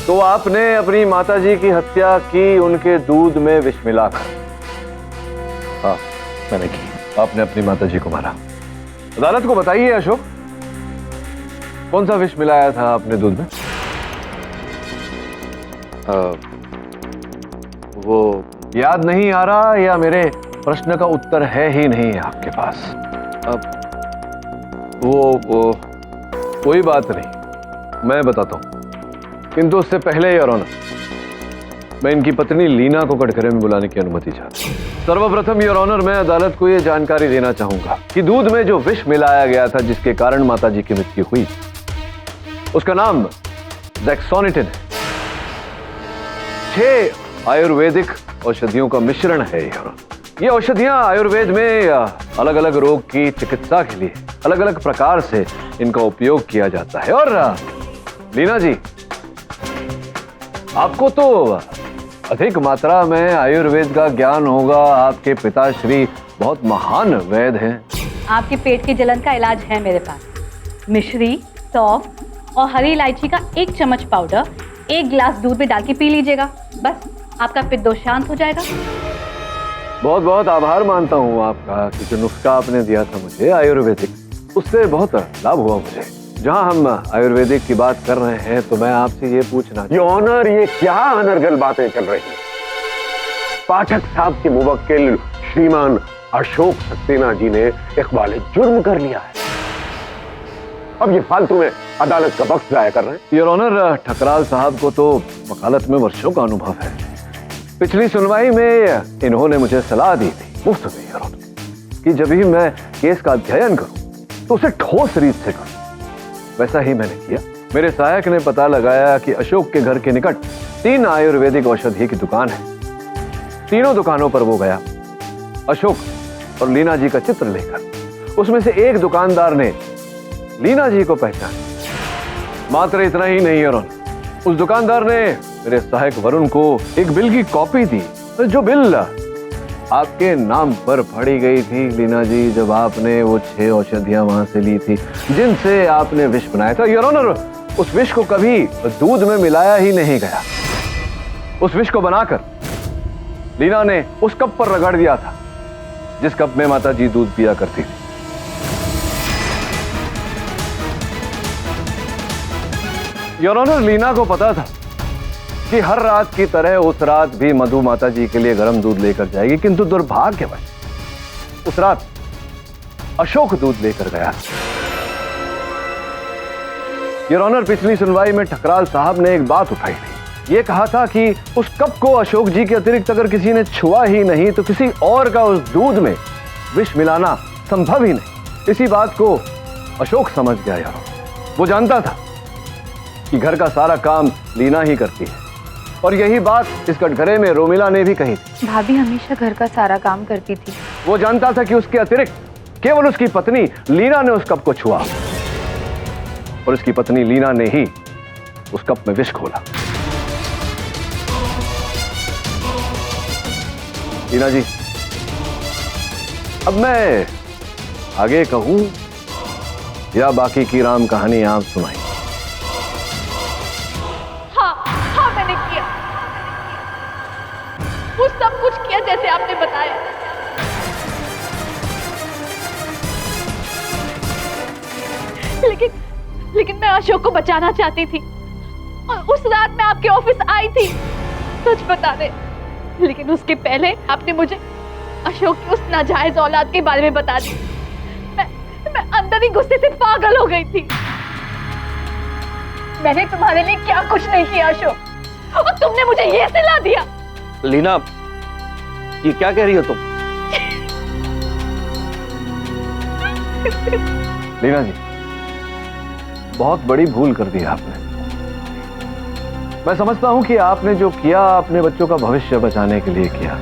तो आपने अपनी माताजी की हत्या की उनके दूध में विष मिलाकर? हाँ, मैंने की। आपने अपनी माताजी को मारा। अदालत को बताइए अशोक, कौन सा विष मिलाया था आपने दूध में? वो याद नहीं आ रहा, या मेरे प्रश्न का उत्तर है ही नहीं आपके पास? वो कोई बात नहीं, मैं बताता हूं, किंतु उससे पहले योर ऑनर, मैं इनकी पत्नी लीना को कटघरे में बुलाने की अनुमति चाहता हूं। सर्वप्रथम योर ऑनर, मैं अदालत को यह जानकारी देना चाहूंगा कि दूध में जो विष मिलाया गया था जिसके कारण माताजी की मृत्यु हुई, उसका नाम ज़ैक्सोनिटिन है। 6 आयुर्वेदिक औषधियों का मिश्रण है योर ऑनर। ये औषधियां आयुर्वेद में अलग अलग रोग की चिकित्सा के लिए अलग अलग प्रकार से इनका उपयोग किया जाता है। और लीना जी, आपको तो अधिक मात्रा में आयुर्वेद का ज्ञान होगा, आपके पिताश्री बहुत महान वैद्य हैं। आपके पेट की जलन का इलाज है मेरे पास। मिश्री, सौंफ और हरी इलायची का 1 चम्मच पाउडर 1 गिलास दूध में डाल के पी लीजिएगा, बस आपका पित्त दोष शांत हो जाएगा। बहुत बहुत आभार मानता हूँ आपका कि जो नुस्खा आपने दिया था मुझे आयुर्वेदिक, उससे बहुत लाभ हुआ मुझे। जहाँ हम आयुर्वेदिक की बात कर रहे हैं तो मैं आपसे ये पूछना, योर ऑनर, ये क्या अनर्गल बातें चल रही हैं? पाठक साहब के मुवक्किल श्रीमान अशोक सक्सेना जी ने इकबाल जुर्म कर लिया है। अब ये फालतू में अदालत का वक्त जाया कर रहे हैं। योर ऑनर, ठकराल साहब को तो वकालत में वर्षों का अनुभव है। पिछली सुनवाई में इन्होंने मुझे सलाह दी थी मुफ्त में योर ऑनर कि जब भी मैं केस का अध्ययन करूं तो उसे ठोस रीत से करूं। वैसा ही मैंने किया। मेरे सहायक ने पता लगाया कि अशोक के घर के निकट 3 आयुर्वेदिक औषधि की दुकान है। तीनों दुकानों पर वो गया अशोक और लीना जी का चित्र लेकर। उसमें से एक दुकानदार ने लीना जी को पहचाना। मात्र इतना ही नहीं योर ऑनर, उस दुकानदार ने मेरे सहायक वरुण को एक बिल की कॉपी दी, जो बिल आपके नाम पर पड़ी गई थी लीना जी, जब आपने वो 6 औषधियां वहां से ली थी जिनसे आपने विष बनाया था। योर ऑनर, उस विष को कभी दूध में मिलाया ही नहीं गया। उस विष को बनाकर लीना ने उस कप पर रगड़ दिया था जिस कप में माता जी दूध पिया करती थी। योर ऑनर, लीना को पता था कि हर रात की तरह उस रात भी मधु माता जी के लिए गर्म दूध लेकर जाएगी, किंतु दुर्भाग्यवश उस रात अशोक दूध लेकर गया। योर ऑनर, पिछली सुनवाई में ठकराल साहब ने एक बात उठाई थी। ये कहा था कि उस कप को अशोक जी के अतिरिक्त अगर किसी ने छुआ ही नहीं तो किसी और का उस दूध में विष मिलाना संभव ही नहीं। इसी बात को अशोक समझ गया। यार, वो जानता था कि घर का सारा काम लीना ही करती है, और यही बात इस कटघरे में रोमिला ने भी कही थी। भाभी हमेशा घर का सारा काम करती थी। वो जानता था कि उसके अतिरिक्त केवल उसकी पत्नी लीना ने उस कप को छुआ, और उसकी पत्नी लीना ने ही उस कप में विष घोला। लीना जी, अब मैं आगे कहूं या बाकी की राम कहानी आप सुनाई? हाँ मैंने किया, वो सब कुछ किया जैसे आपने बताया। लेकिन मैं अशोक को बचाना चाहती थी, और उस रात मैं आपके ऑफिस आई थी, सच बता दे। लेकिन उसके पहले आपने मुझे अशोक की उस नाजायज औलाद के बारे में बता दी। मैं अंदर ही गुस्से से पागल हो गई थी। मैंने तुम्हारे लिए क्या कुछ नहीं किया अशोक, और तुमने मुझे ये सिला दिया। लीना, ये क्या कह रही हो तुम? लीना जी, बहुत बड़ी भूल कर दी आपने। मैं समझता हूं कि आपने जो किया अपने बच्चों का भविष्य बचाने के लिए किया,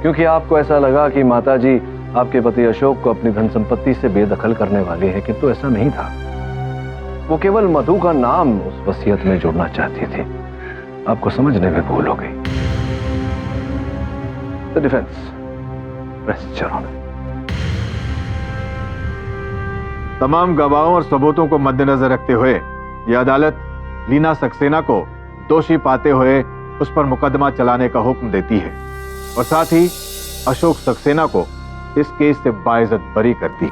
क्योंकि आपको ऐसा लगा कि माताजी आपके पति अशोक को अपनी धन संपत्ति से बेदखल करने वाली है, किंतु ऐसा नहीं था। वो केवल मधु का नाम उस वसीयत में जोड़ना चाहती थी। आपको समझने में भूल हो गई। The defence, rest your honour. तमाम गवाहों और सबूतों को मद्देनजर रखते हुए यह अदालत लीना सक्सेना को दोषी पाते हुए उस पर मुकदमा चलाने का हुक्म देती है, और साथ ही अशोक सक्सेना को इस केस से बाइज्जत बरी करती है।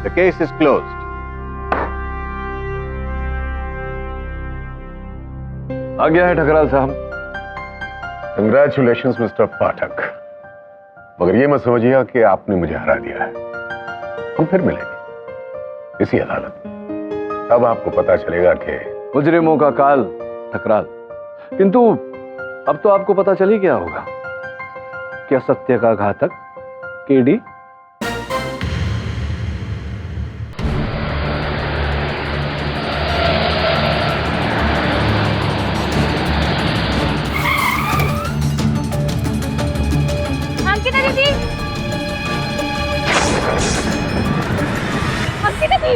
The case is closed. आ गया है ठकराल साहब। कंग्रेचुलेशंस मिस्टर पाठक, मगर ये मत समझिएगा कि आपने मुझे हरा दिया है। हम फिर मिलेंगे इसी अदालत में, तब आपको पता चलेगा कि मुजरिमों का काल ठकराल। किंतु अब तो आपको पता चल ही गया होगा कि असत्य का घातक केडी। अंकिता दीदी, अंकिता दीदी,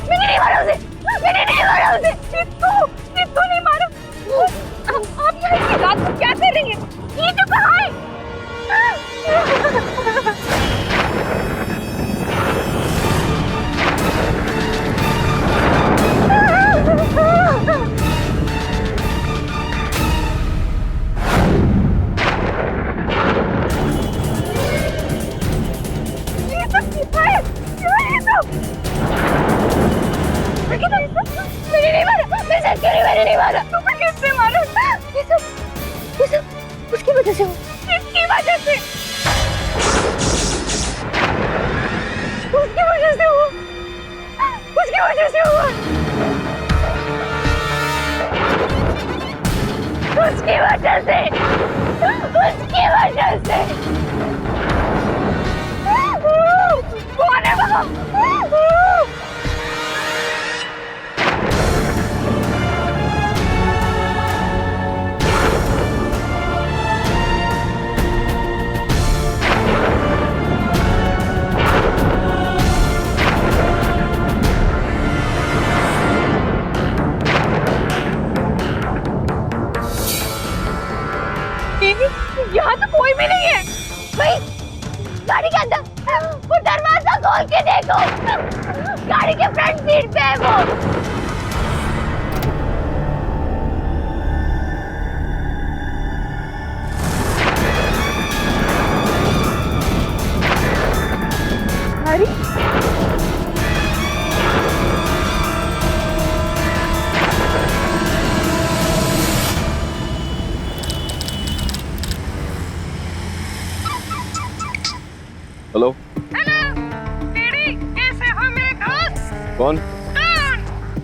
मैंने नहीं मारा उसे, मैंने नहीं मारा उसे। चित्तू नहीं मारा। आप यहाँ इतनी रात को क्या कर रही हैं? ये तो कहाँ है? ये सब कितना है? ये सब मैंने नहीं मारा, मैं सच कह रही हूं, मैंने नहीं मारा। तुमने किससे मारा? ये सब उसकी वजह से हुआ। किसकी वजह से? उसकी वजह से हुआ, उसकी वजह से हुआ, उसकी वजह से, उसकी वजह से। कौन है वो? यहाँ तो कोई भी नहीं है। भाई, गाड़ी के अंदर, वो दरवाजा खोल के देखो, गाड़ी के फ्रंट सीट पे है वो। हेलो, टीडी, कैसे हो मेरे दोस्त? कौन? डॉन,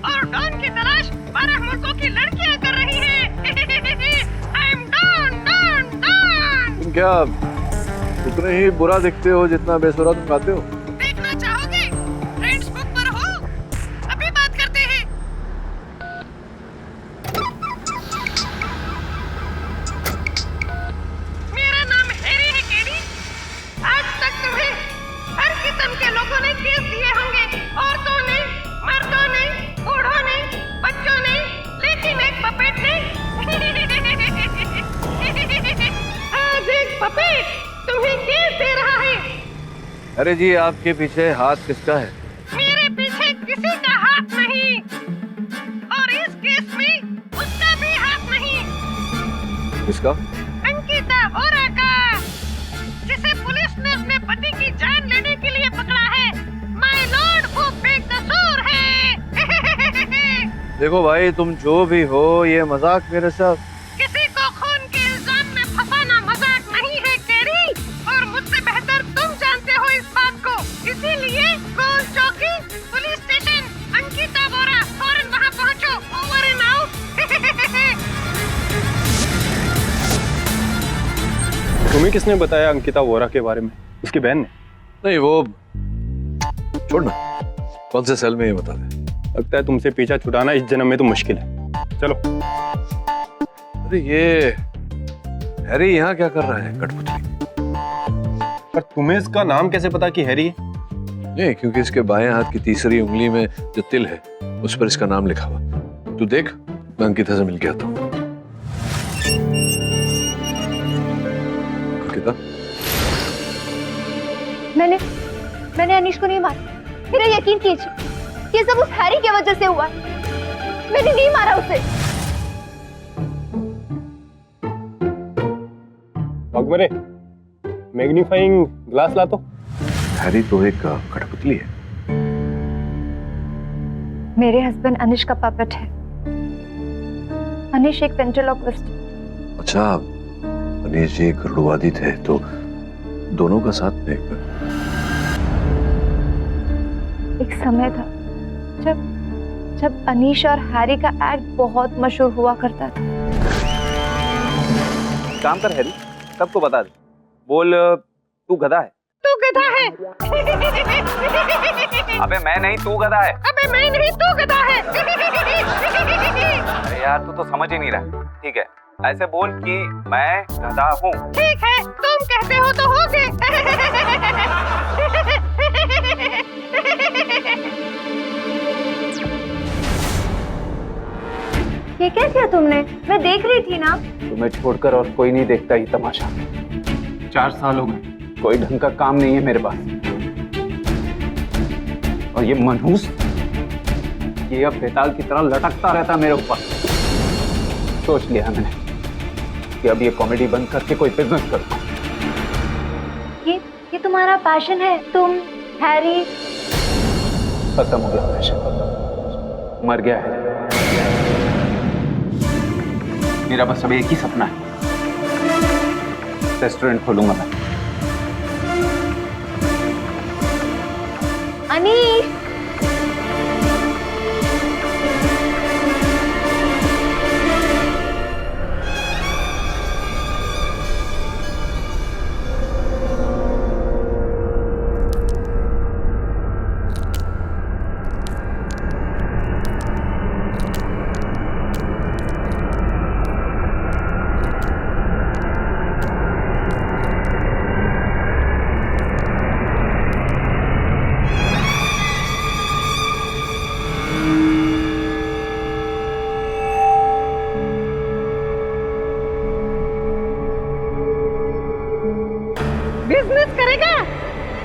और डॉन की तलाश 12 मुल्कों की लड़कियां कर रही हैं। I am Don, Don, Don. तुम क्या उतने ही बुरा दिखते हो जितना बेसुरा तुम गाते हो? देखना चाहोगे? फ्रेंड्स बुक पर हो? अरे जी, आपके पीछे हाथ किसका है? मेरे पीछे किसी का हाथ नहीं, और इस केस में उसका भी हाथ नहीं। किसका? अंकिता वोरा का, जिसे पुलिस ने अपने पति की जान लेने के लिए पकड़ा है। माय लॉर्ड वो बेकसूर है। देखो भाई, तुम जो भी हो, ये मजाक मेरे साथ। किसी को खून के इल्जाम में फंसाना मजाक नहीं है कैरी, और मुझसे बेहतर तुम जानते हो इस बात को। इसीलिए गोल चौकी पुलिस स्टेशन, अंकिता वोरा फौरन वहाँ पहुँचो। Over and out. तुम्हें किसने बताया अंकिता वोरा के बारे में? उसकी बहन ने? नहीं, वो छोड़ना, कौन से सेल में ये बता दे। लगता है तुमसे पीछा छुड़ाना इस जन्म में तो मुश्किल है। चलो। अरे ये हैरी यहाँ क्या कर रहा है कठपुतली? पर तुम्हें इसका नाम कैसे पता कि हैरी है? नहीं, क्योंकि इसके बाएं हाथ की तीसरी उंगली में जो तिल है उस पर इसका नाम लिखा हुआ। तू देख, मैं अंकिता से मिल के आता हूँ। अंकिता, मैंने अनीश को नहीं मारा। मेरा यकीन कीजिए, ये सब उस हैरी की वजह से हुआ। मैंने नहीं मारा उसे। अकबरे, मैग्नीफाइंग ग्लास ला तो। हैरी तो एक कठपुतली है। मेरे हस्बैंड अनीश का पपेट है। अनीश एक वेंट्रिलोक्विस्ट। अच्छा, अनीश जी गरुड़वादी थे, तो दोनों का साथ में एक समय था जब अनीश और हैरी का एक्ट बहुत मशहूर हुआ करता था। काम कर हैरी, सबको बता दे। बोल, तू गधा है। तू गधा है। अबे मैं नहीं, तू गधा है। अबे मैं नहीं, तू गधा है। अरे यार, तू तो समझ ही नहीं रहा। ठीक है, ऐसे बोल कि मैं गधा हूँ। ठीक है, तुम कहते हो तो हो गए। ये क्या किया तुमने? मैं देख रही थी ना। तुम्हें छोड़कर और कोई नहीं देखता ये तमाशा। 4 साल हो गए, कोई ढंग का काम नहीं है मेरे पास। और ये मनहूस, ये अब बेताल की तरह लटकता रहता मेरे ऊपर। सोच लिया मैंने कि अब ये कॉमेडी बंद करके कोई बिजनेस करूं। ये तुम्हारा पैशन है? तुम हैरी? खत्म हो गया पैशन, मर गया है। मेरा बस अभी एक ही सपना है, रेस्टोरेंट खोलूंगा मैं। अनीश, बिजनेस करेगा?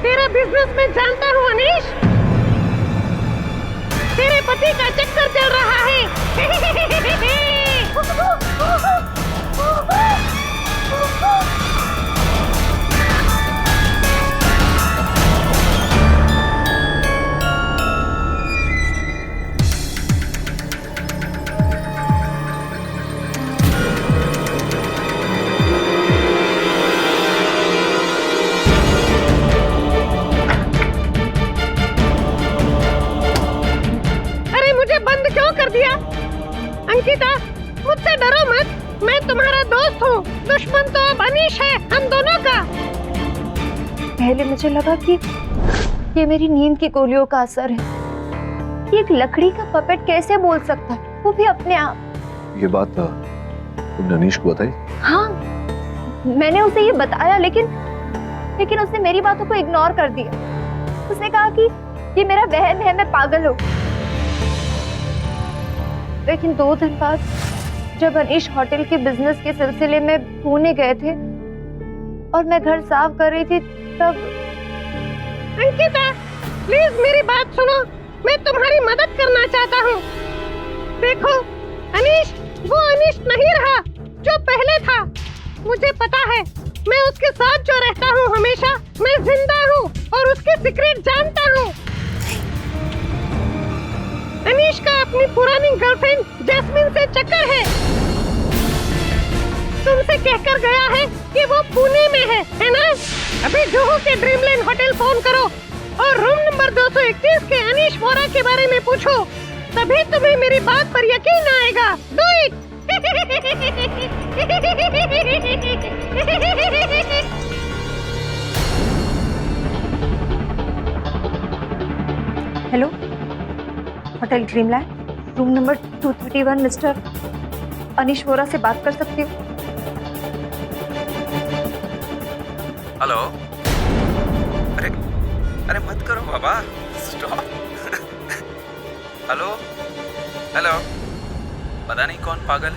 तेरा बिजनेस मैं जानता हूँ अनीश। तेरे पति का चक्कर चल रहा है। अंकिता, मुझसे डरो मत। मैं तुम्हारा दोस्त हूँ। दुश्मन तो अब अनीश है, हम दोनों का। पहले मुझे लगा कि ये मेरी नींद की गोलियों का असर है। ये एक लकड़ी का पपेट कैसे बोल सकता है, वो भी अपने आप। ये बात तुमने अनीश को बताई? हाँ, मैंने उसे ये बताया, लेकिन उसने मेरी बातों को इग्नोर कर दिया। उसने कहा कि ये मेरा वहम है, मैं पागल हूँ। लेकिन 2 दिन बाद जब अनीश होटल के बिजनेस के सिलसिले में पुणे गए थे और मैं घर साफ कर रही थी, अंकिता, प्लीज मेरी बात सुनो, मैं तुम्हारी मदद करना चाहता हूँ। देखो अनीश, वो अनीश नहीं रहा जो पहले था। मुझे पता है, मैं उसके साथ जो रहता हूँ हमेशा, मैं जिंदा हूँ और उसके सीक्रेट जानता हूँ। अनीश का अपनी पुरानी गर्लफ्रेंड जैस्मिन से चक्कर है। तुमसे कहकर गया है कि वो पुणे में है ना? अभी जुहू के ड्रीमलैंड होटल फोन करो और रूम नंबर 231 के अनीश वोरा के बारे में पूछो, तभी तुम्हें मेरी बात पर यकीन आएगा। Do it. Hello, hotel dreamland, room number 231, mister Anish Vora से बात कर सकती हूँ? हेलो। अरे मत करो बाबा, स्टॉप। हेलो हेलो, पता नहीं कौन पागल।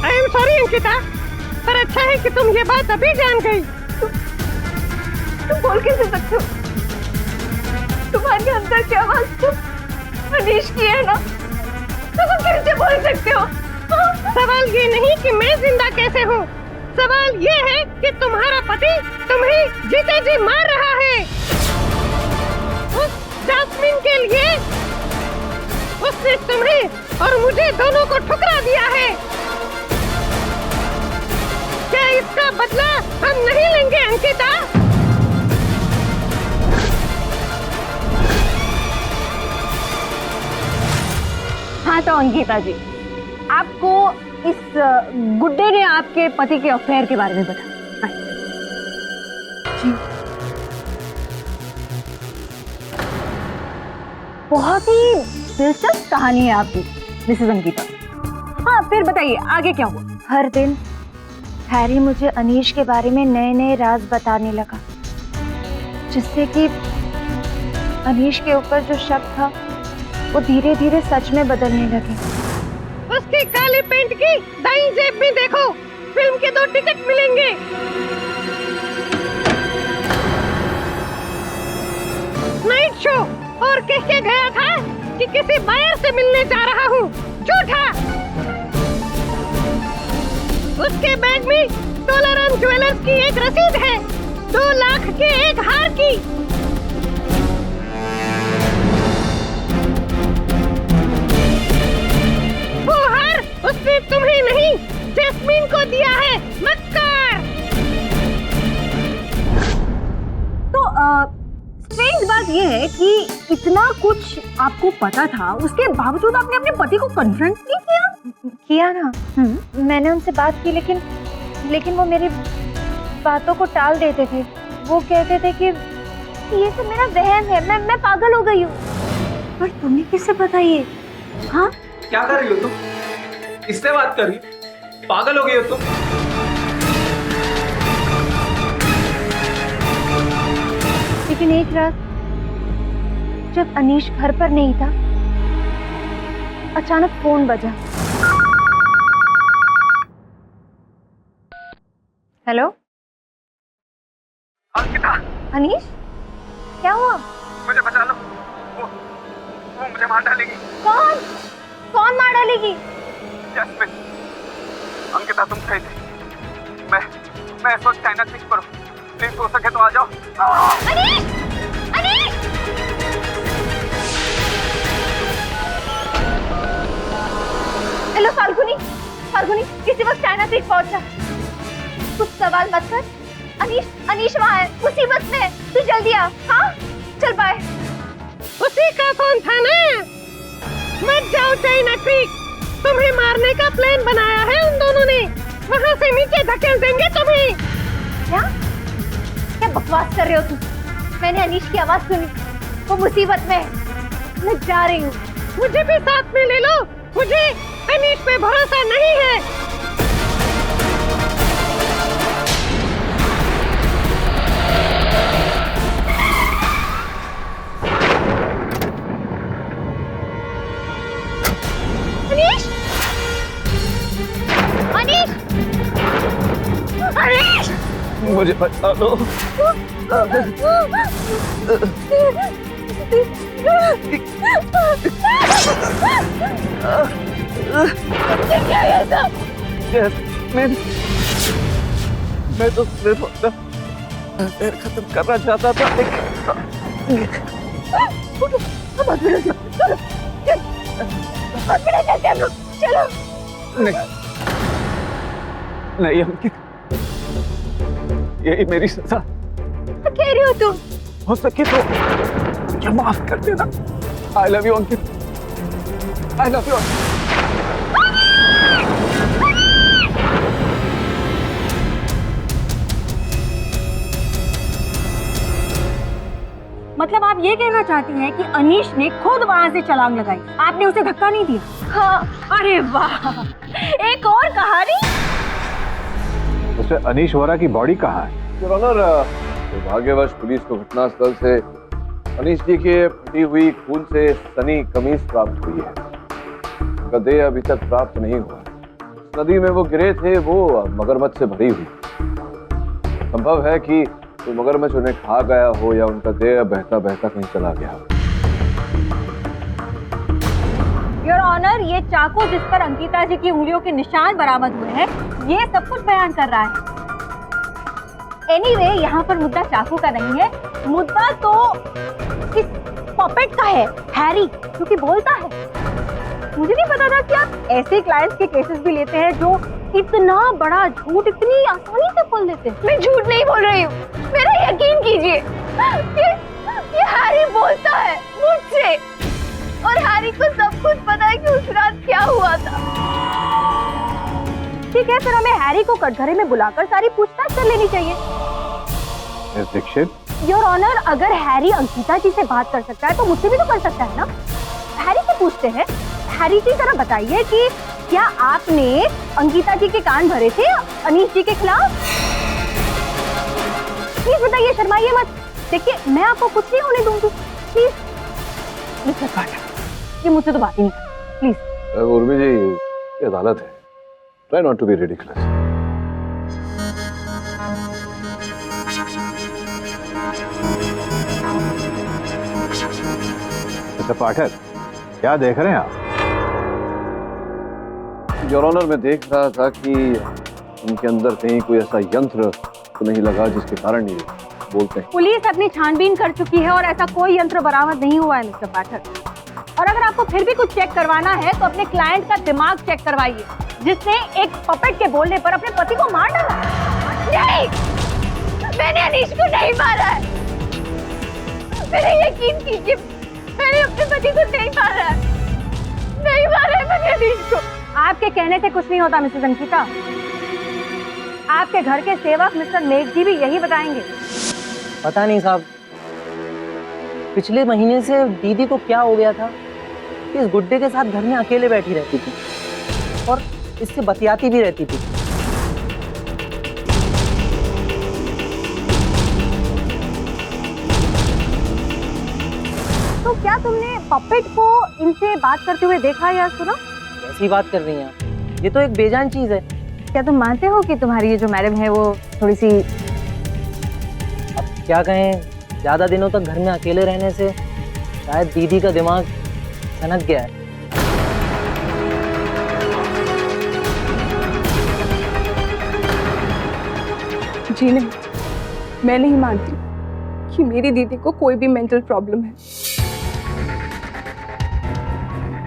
आई एम सॉरी अंकिता, पर अच्छा है कि तुम ये बात अभी जान गई। तुम बोल कैसे सकते हो? तुम्हारे अंदर की आवाज तो अनीश की है ना, तो तुम कैसे बोल सकते हो? सवाल ये नहीं कि मैं जिंदा कैसे हूँ, सवाल ये है कि तुम्हारा पति तुम्हें जीते जी मार रहा है। उस जैस्मिन के लिए उसने तुम्हें और मुझे दोनों को ठुकरा दिया है। क्या इसका बदला हम नहीं लेंगे अंकिता? हाँ तो अंकिता जी, आपको इस गुड्डे ने आपके पति के अफेयर के बारे में बताया? जी, बहुत ही दिलचस्प कहानी है आपकी मिसेस अंकिता। हाँ फिर बताइए आगे क्या हुआ? हर दिन हैरी मुझे अनीश के बारे में नए नए राज बताने लगा, जिससे कि अनीश के ऊपर जो शक था वो धीरे धीरे सच में बदलने लगे। उसकी काले पेंट की दाईं जेब में देखो, फिल्म के 2 टिकट मिलेंगे। नाइट शो और कह के गया था कि किसी बायर से मिलने जा रहा हूँ, झूठा। उसके बैग में टोलरन ज्वेलर्स की एक रसीद है, 2 लाख के एक हार की। वो हार उसने तुम्हें नहीं, जैस्मिन को दिया है, मक्कार। तो स्ट्रेंज बात ये है कि इतना कुछ आपको पता था, उसके बावजूद आपने अपने पति को कन्फ्रंट नहीं किया? किया ना, मैंने उनसे बात की, लेकिन वो मेरी बातों को टाल देते थे। वो कहते थे कि ये सब मेरा वहम है, मैं पागल हो गई हूँ। पर तुम्हें किससे पता ये? हाँ, क्या कर रही हो तुम? किससे बात कर रही हो? पागल हो गई हो तुम? लेकिन एक रात जब अनीश घर पर नहीं था, अचानक फोन बजा। हेलो अंकिता, अनीश, क्या हुआ? मुझे बचा लो, वो मुझे मार डालेगी। कौन मार डालेगी? जैस्मिन। अंकिता तुम सही थी, मैं इस वक्त चाइना क्लिक पर हूँ, प्लीज हो सके तो आ जाओ। अनीश! अनीश! हेलो फाल्गुनी, किसी वक्त चाइना क्लिक पहुंचा। कुछ सवाल मत कर। अनीश वहाँ है, मुसीबत में है, तू जल्दी आ। हाँ चल बाय। उसी का फोन था ना? मत जाओ चाइना क्रीक, तुम्हें मारने का प्लान बनाया है उन दोनों ने, वहाँ से नीचे धकेल देंगे तुम्हें। क्या बकवास कर रहे हो तुम? मैंने अनीश की आवाज सुनी, वो मुसीबत में है, मैं जा रही हूँ। मुझे भी साथ में ले लो, मुझे अनीश पे भरोसा नहीं है। मुझे बचा दो। मैं तो सिर्फ अपना पैर खत्म करना चाहता था। चलो नहीं अंकित, यही मेरी सजा। कह रही हो तुम? हो सके तो मुझे माफ कर देना। I love you Ankit, I love you. मतलब आप ये कहना चाहती हैं कि अनीश ने खुद वहां से छलांग लगाई, आपने उसे धक्का नहीं दिया? हाँ। अरे वाह, एक और कहानी। उसे अनीश वोरा की बॉडी कहाँ है? योर ऑनर, दुर्भाग्यवश पुलिस को घटनास्थल से अनीश जी के फटी हुई खून से सनी कमीज प्राप्त हुई है। उनका देह अभी तक प्राप्त नहीं हुआ। नदी में वो गिरे थे, वो मगरमच्छ से भरी हुई। संभव है कि तो मगरमच्छ उन्हें खा गया हो या उनका देह बहता बहता कहीं चला गया हो। योर ऑनर, ये चाकू जिस पर अंकिता जी की उंगलियों के निशान बरामद हुए हैं, ये सब कुछ बयान कर रहा है। एनीवे, यहाँ पर मुद्दा चाकू का नहीं है, मुद्दा तो इस पपेट का है, हैरी, जो कि बोलता है। मुझे नहीं पता था कि आप ऐसे क्लाइंट्स के केसेस भी लेते हैं जो इतना बड़ा झूठ इतनी आसानी से खोल देते हैं। मैं झूठ नहीं बोल रही हूँ, मेरा यकीन कीजिए। ये हैरी बोलता है मुझसे, और हैरी को सब कुछ पता है कि उस रात क्या हुआ था। ठीक है, फिर हमें हैरी को कटघरे में बुलाकर सारी पूछताछ कर लेनी चाहिए। दीक्षित, योर ऑनर, अगर हैरी अंकिता जी से बात कर सकता है तो मुझसे भी तो कर सकता है ना। हैरी से पूछते हैं। हैरी जी, जरा बताइए कि क्या आपने अंकिता जी के कान भरे थे अनीश जी के खिलाफ? प्लीज बताइए, शर्माइए मत। देखिए, मैं आपको कुछ नहीं होने दूंगी, प्लीज। मिस्टर पाठक, ये मुझसे तो बात ही नहीं कर, प्लीज। उर्मी जी, ये अदालत है। Try not to be ridiculous. Mister Pathak, क्या देख रहे हैं आप? योर ऑनर, मैं देख रहा था कि उनके अंदर कहीं कोई ऐसा यंत्र तो नहीं लगा जिसके कारण ये बोलते हैं। पुलिस अपनी छानबीन कर चुकी है और ऐसा कोई यंत्र बरामद नहीं हुआ है मिस्टर पाठक। और अगर आपको फिर भी कुछ चेक करवाना है तो अपने क्लाइंट का दिमाग चेक करवाइए, जिसने एक पपेट के बोलने पर अपने पति को मार डाला। नहीं, मैंने अनीश को नहीं मारा है। मेरा यकीन कीजिए, मैंने अपने पति को नहीं मारा है। नहीं मारा है मैंने अनीश को। आपके कहने से कुछ नहीं होता मिसेस अंकिता। आपके घर के सेवक मिस्टर मेघ जी भी यही बताएंगे। पता नहीं साहब, पिछले महीने से दीदी को क्या हो गया था, इस गुड्डे के साथ घर में अकेले बैठी रहती थी और इससे बतियाती भी रहती थी। तो क्या तुमने पपेट को इनसे बात करते हुए देखा या सुना? कैसी बात कर रही हैं आप? ये तो एक बेजान चीज है। क्या तुम मानते हो कि तुम्हारी ये जो मैडम है वो थोड़ी सी, अब क्या कहें, ज्यादा दिनों तक घर में अकेले रहने से शायद दीदी का दिमाग सनक गया है। जी नहीं, मैं नहीं मानती कि मेरी दीदी को कोई भी मेंटल प्रॉब्लम है।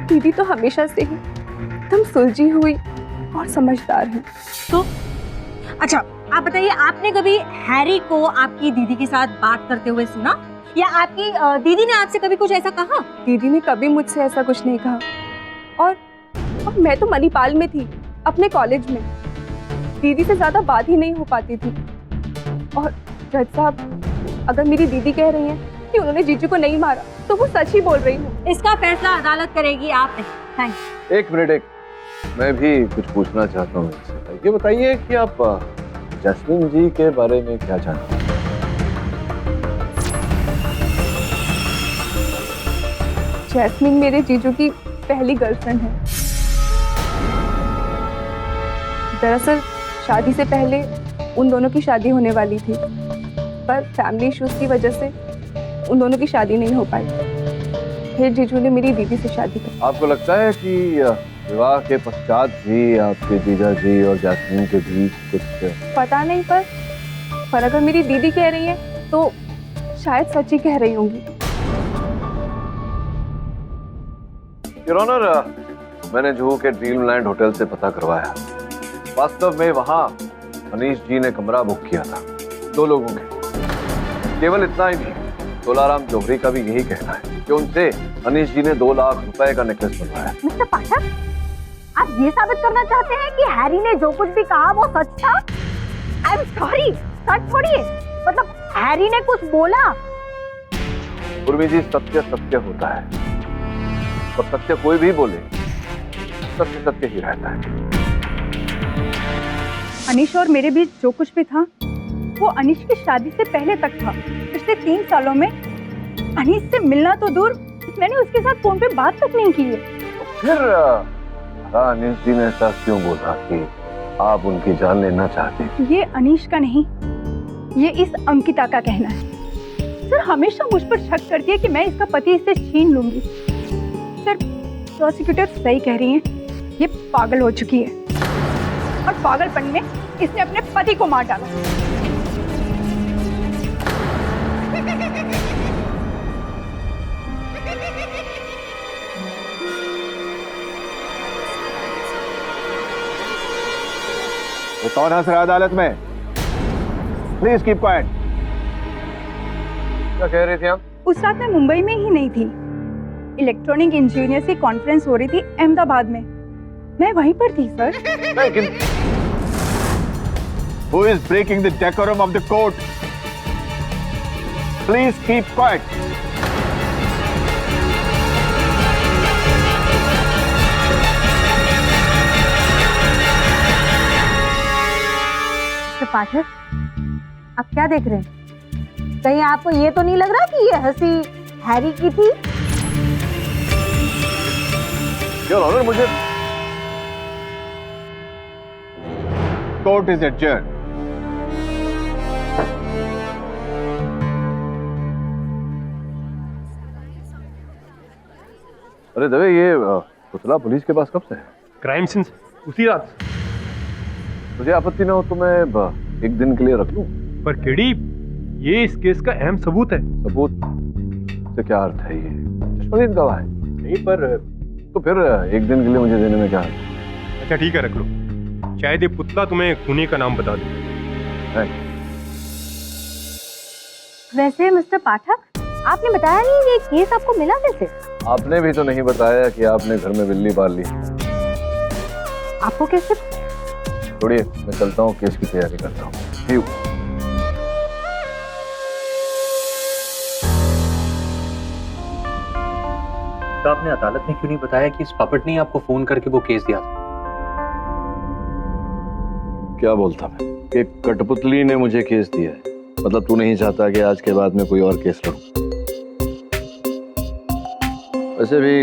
दीदी तो हमेशा से ही एकदम सुलझी हुई और समझदार है। तो अच्छा, आप बताइए, आपने कभी हैरी को आपकी दीदी के साथ बात करते हुए सुना, या आपकी दीदी ने आपसे कभी कुछ ऐसा कहा? दीदी ने कभी मुझसे ऐसा कुछ नहीं कहा। और मैं तो मणिपाल में थी, अपने कॉलेज में। दीदी से ज्यादा बात ही नहीं हो पाती थी। और जज साहब, अगर मेरी दीदी कह रही हैं कि उन्होंने जीजू को नहीं मारा, तो वो सच ही बोल रही हूँ। इसका फैसला अदालत करेगी, आप नहीं। थैंक। एक मिनट, मैं भी कुछ पूछना चाहता हूँ इनसे। ये बताइए कि आप जैस्मिन जी के बारे में क्या जानते हैं? जैस्मिन मेरे जीजू की पहली गर्लफ्रेंड है। दरअसल शादी से पहले उन दोनों की शादी होने वाली थी, पर फैमिली इश्यूज की वजह से उन दोनों की शादी नहीं हो पाई। फिर जीजू ने मेरी दीदी से शादी की। आपको लगता है कि विवाह के पश्चात भी आपके जीजा जी और जैस्मीन के बीच कुछ पता नहीं, पर अगर मेरी दीदी कह रही है तो शायद सच ही कह रही होंगी। योर ऑनर, मैंने जुहू के ड्रीमलैंड होटल से पता करवाया। वास्तव में वहां अनीश जी ने कमरा बुक किया था 2 लोगों के। केवल इतना ही नहीं, तोलाराम जौहरी का भी यही कहना है कि उनसे अनीश जी ने 2 लाख रुपए का नेकलेस बनवाया। मिस्टर पाठक, आप ये साबित करना चाहते हैं कि हैरी ने जो कुछ भी कहा वो सच था? आई एम सॉरी, सच थोड़ी है, मतलब हैरी ने कुछ बोला? उर्मी जी, सत्य सत्य होता है और सत्य कोई भी बोले, सत्य सत्य ही रहता है। अनीश और मेरे बीच जो कुछ भी था वो अनीश की शादी से पहले तक था। पिछले 3 सालों में अनीश से मिलना तो दूर, मैंने उसके साथ फोन पे बात तक नहीं की है। फिर अनीश जी ने ऐसा क्यों बोला कि आप उनकी जान लेना चाहते हैं? ये अनीश का नहीं, ये इस अंकिता का कहना है। सर हमेशा मुझ पर शक करती है कि मैं इसका पति इससे छीन लूंगी। सर प्रोसिक्यूटर सही कह रही हैं, ये पागल हो चुकी है और पागलपन में इसने अपने पति को मार डाला। वो कौन हंस रहा है अदालत में? Please keep quiet. क्या कह रही थी आप? उस रात मैं मुंबई में ही नहीं थी, इलेक्ट्रॉनिक इंजीनियर की कॉन्फ्रेंस हो रही थी अहमदाबाद में, मैं वहीं पर थी सर। लेकिन Who is breaking the decorum of the court? Please keep quiet. Mister Pathak, आप क्या देख रहे हैं? कहीं आपको ये तो नहीं लग रहा कि ये हंसी हैरी की थी? योर ऑनर, मुझे Court is adjourned. अरे दवे, ये पुतला पुलिस के पास कब से है? क्राइम सीन उसी रात। मुझे आपत्ति ना हो तो मैं 1 दिन के लिए रख लूं। पर केडी, ये इस केस का अहम सबूत है। सबूत से क्या अर्थ है? ये चश्मदीद गवाह है। नहीं, पर तो फिर 1 दिन के लिए मुझे देने में क्या है? अच्छा ठीक है, रख लो। शायद ये पुतला तुम्हें खूनी का नाम बता दे। वैसे मिस्टर पाठक, आपने बताया नहीं ये केस आपको मिला कैसे? आपने भी तो नहीं बताया कि आपने घर में बिल्ली पाल ली। आपको कैसे? छोड़िए, मैं चलता हूँ, केस की तैयारी करता हूँ। तो आपने अदालत में क्यों नहीं बताया कि इस पपट ने आपको फोन करके वो केस दिया था? क्या बोलता मैं कि कठपुतली ने मुझे केस दिया है? मतलब तू नहीं चाहता कि आज के बाद में कोई और केस लड़ूं? वैसे भी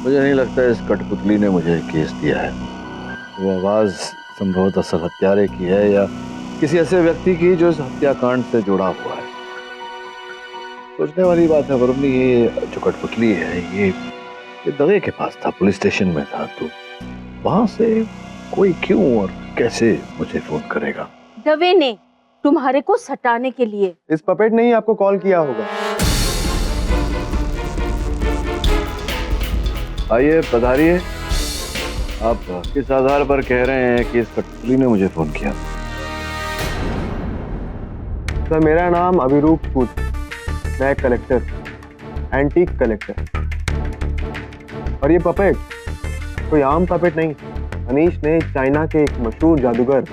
मुझे नहीं लगता इस कठपुतली ने मुझे केस दिया है। वो आवाज संभवतः असल हत्यारे की है या किसी ऐसे व्यक्ति की जो इस हत्याकांड से जुड़ा हुआ है। सोचने वाली बात है वरुण, ये जो कठपुतली है ये दवे के पास था, पुलिस स्टेशन में था, तो वहां से कोई क्यों और कैसे मुझे फोन करेगा? दवे ने तुम्हारे को सटाने के लिए। इस पपेट ने ही आपको कॉल किया होगा। आइए, पधारिए। आप किस आधार पर कह रहे हैं कि इस कठपुतली ने मुझे फोन किया? सर, मेरा नाम अभिरूप सूद, मैं एक कलेक्टर, एंटीक कलेक्टर। और ये पपेट कोई आम पपेट नहीं। अनीश ने चाइना के एक मशहूर जादूगर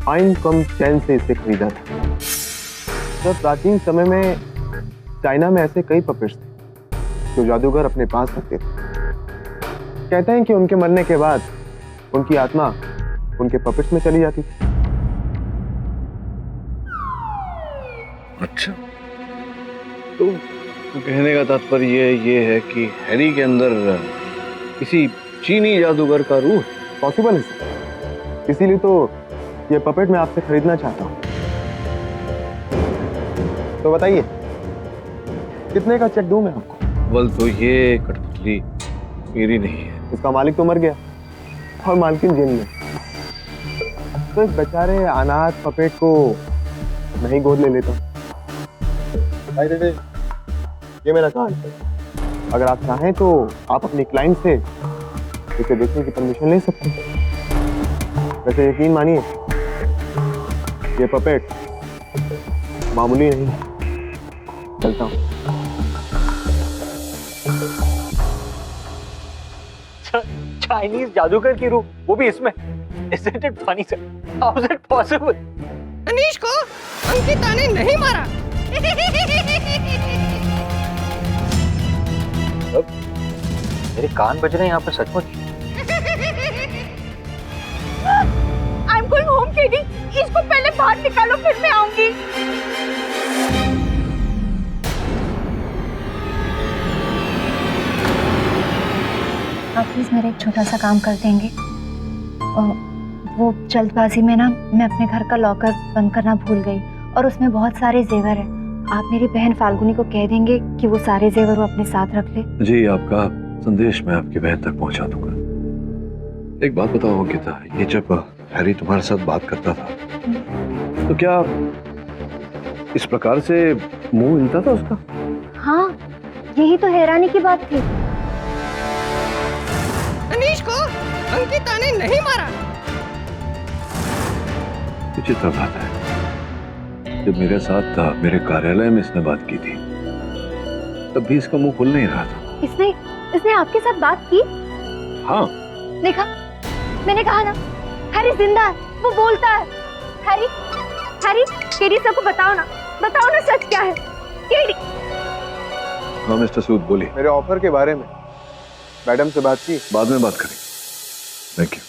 आइन कम चैन से इसे खरीदा था। सर, प्राचीन समय में चाइना में ऐसे कई पपेट्स थे जो जादूगर अपने पास रखते थे। कहते हैं कि उनके मरने के बाद उनकी आत्मा उनके पपेट्स में चली जाती थी। अच्छा, तो कहने का तात्पर्य ये है कि हैरी के अंदर किसी चीनी जादूगर का रूह पॉसिबल है। इसीलिए तो ये पपेट मैं आपसे खरीदना चाहता हूँ। तो बताइए कितने का चेक दूं मैं आपको? अव्वल तो ये कठपुतली मेरी नहीं है। इसका मालिक तो मर गया और मालकिन जेल में, तो इस बेचारे अनाथ पपेट को नहीं गोद ले लेता। ये मेरा कार्ड है, अगर आप चाहें तो आप अपनी क्लाइंट से इसे देखने की परमिशन ले सकते हैं। वैसे यकीन मानिए ये पपेट मामूली नहीं है। चलता हूँ। चाइनीज जादूगर की रूह, वो भी इसमें। Isn't it funny, sir? How is it possible? Anish को अंकिता ने नहीं मारा। मेरे कान बज रहे हैं यहाँ पर सचमुच। I'm going home, KD. इसको पहले बाहर निकालो, फिर मैं आऊंगी। आप प्लीज मेरा एक छोटा सा काम कर देंगे? वो जल्दबाजी में ना मैं अपने घर का लॉकर बंद करना भूल गई और उसमें बहुत सारे जेवर हैं। आप मेरी बहन फाल्गुनी को कह देंगे कि वो सारे जेवर वो अपने साथ रख ले। जी, आपका संदेश मैं आपकी बहन तक पहुंचा दूंगा। एक बात बताओ गीता, ये जब हैरी तुम्हारे साथ बात करता था तो क्या इस प्रकार से मुंह हिलता था उसका? हाँ, यही तो हैरानी की बात थी। अनीश को अंकिता ने नहीं मारा। विचित्र बात है, जब मेरे साथ था मेरे कार्यालय में इसने बात की थी तब भी इसका मुंह खुल नहीं रहा था। इसने आपके साथ बात की? हाँ। देखा, मैंने कहा ना, हैरी जिंदा है, वो बोलता है। हैरी, केडी सबको बताओ ना सच क्या है। केडी। हाँ मिस्टर सूद, बोलिए। मेरे ऑफर के बारे में मैडम से बात की? बाद में बात करेंगे। Thank you.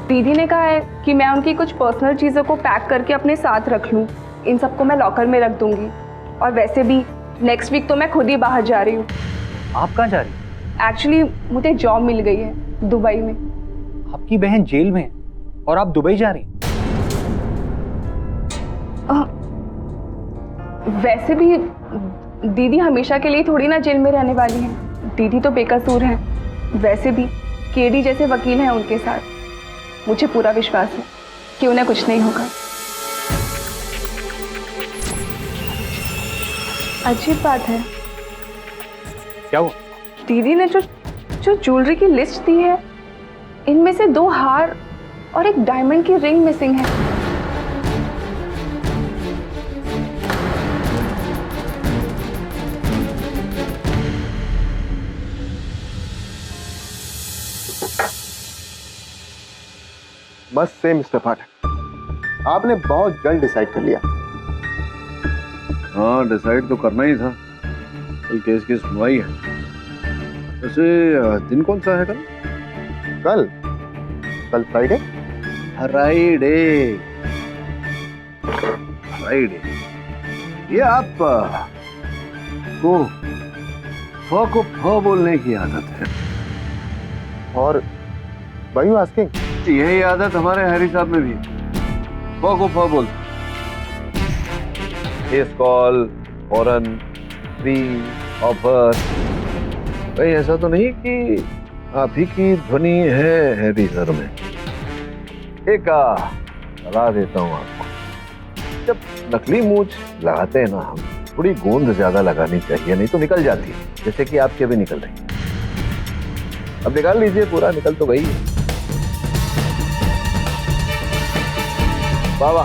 दीदी ने कहा है कि मैं उनकी कुछ पर्सनल चीज़ों को पैक करके अपने साथ रख लूँ। इन सबको मैं लॉकर में रख दूंगी। और वैसे भी नेक्स्ट वीक तो मैं खुद ही बाहर जा रही हूँ। आप कहाँ जा रही हैं? एक्चुअली मुझे जॉब मिल गई है दुबई में। आपकी बहन जेल में है और आप दुबई जा रही हैं? वैसे भी दीदी हमेशा के लिए थोड़ी ना जेल में रहने वाली हैं। दीदी तो बेकसूर हैं। वैसे भी केडी जैसे वकील हैं उनके साथ। मुझे पूरा विश्वास है कि उन्हें कुछ नहीं होगा। अजीब बात है। क्या हुआ? दीदी ने जो ज्वेलरी की लिस्ट दी है, इनमें से 2 हार और एक डायमंड की रिंग मिसिंग है। बस से मिस्टर पाठक, आपने बहुत जल्द डिसाइड कर लिया। हाँ, डिसाइड तो करना ही था। कल केस की सुनवाई है। वैसे दिन कौन सा है कल? कल फ्राइडे। ये आप को फ बोलने की आदत है। और Why you asking? यही आदत हमारे हैरी साहब में भी है। को फ बोल। केस कॉल, फॉरन, फ्री, ऑफर। भाई ऐसा तो नहीं कि आप ही की ध्वनि है हैरी सर में। एक सलाह देता हूँ आपको, जब नकली मूंछ लगाते हैं ना हम, थोड़ी गोंद ज्यादा लगानी चाहिए, नहीं तो निकल जाती है, जैसे कि आपकी अभी निकल रही। अब निकाल लीजिए, पूरा निकल तो गई है। बाबा,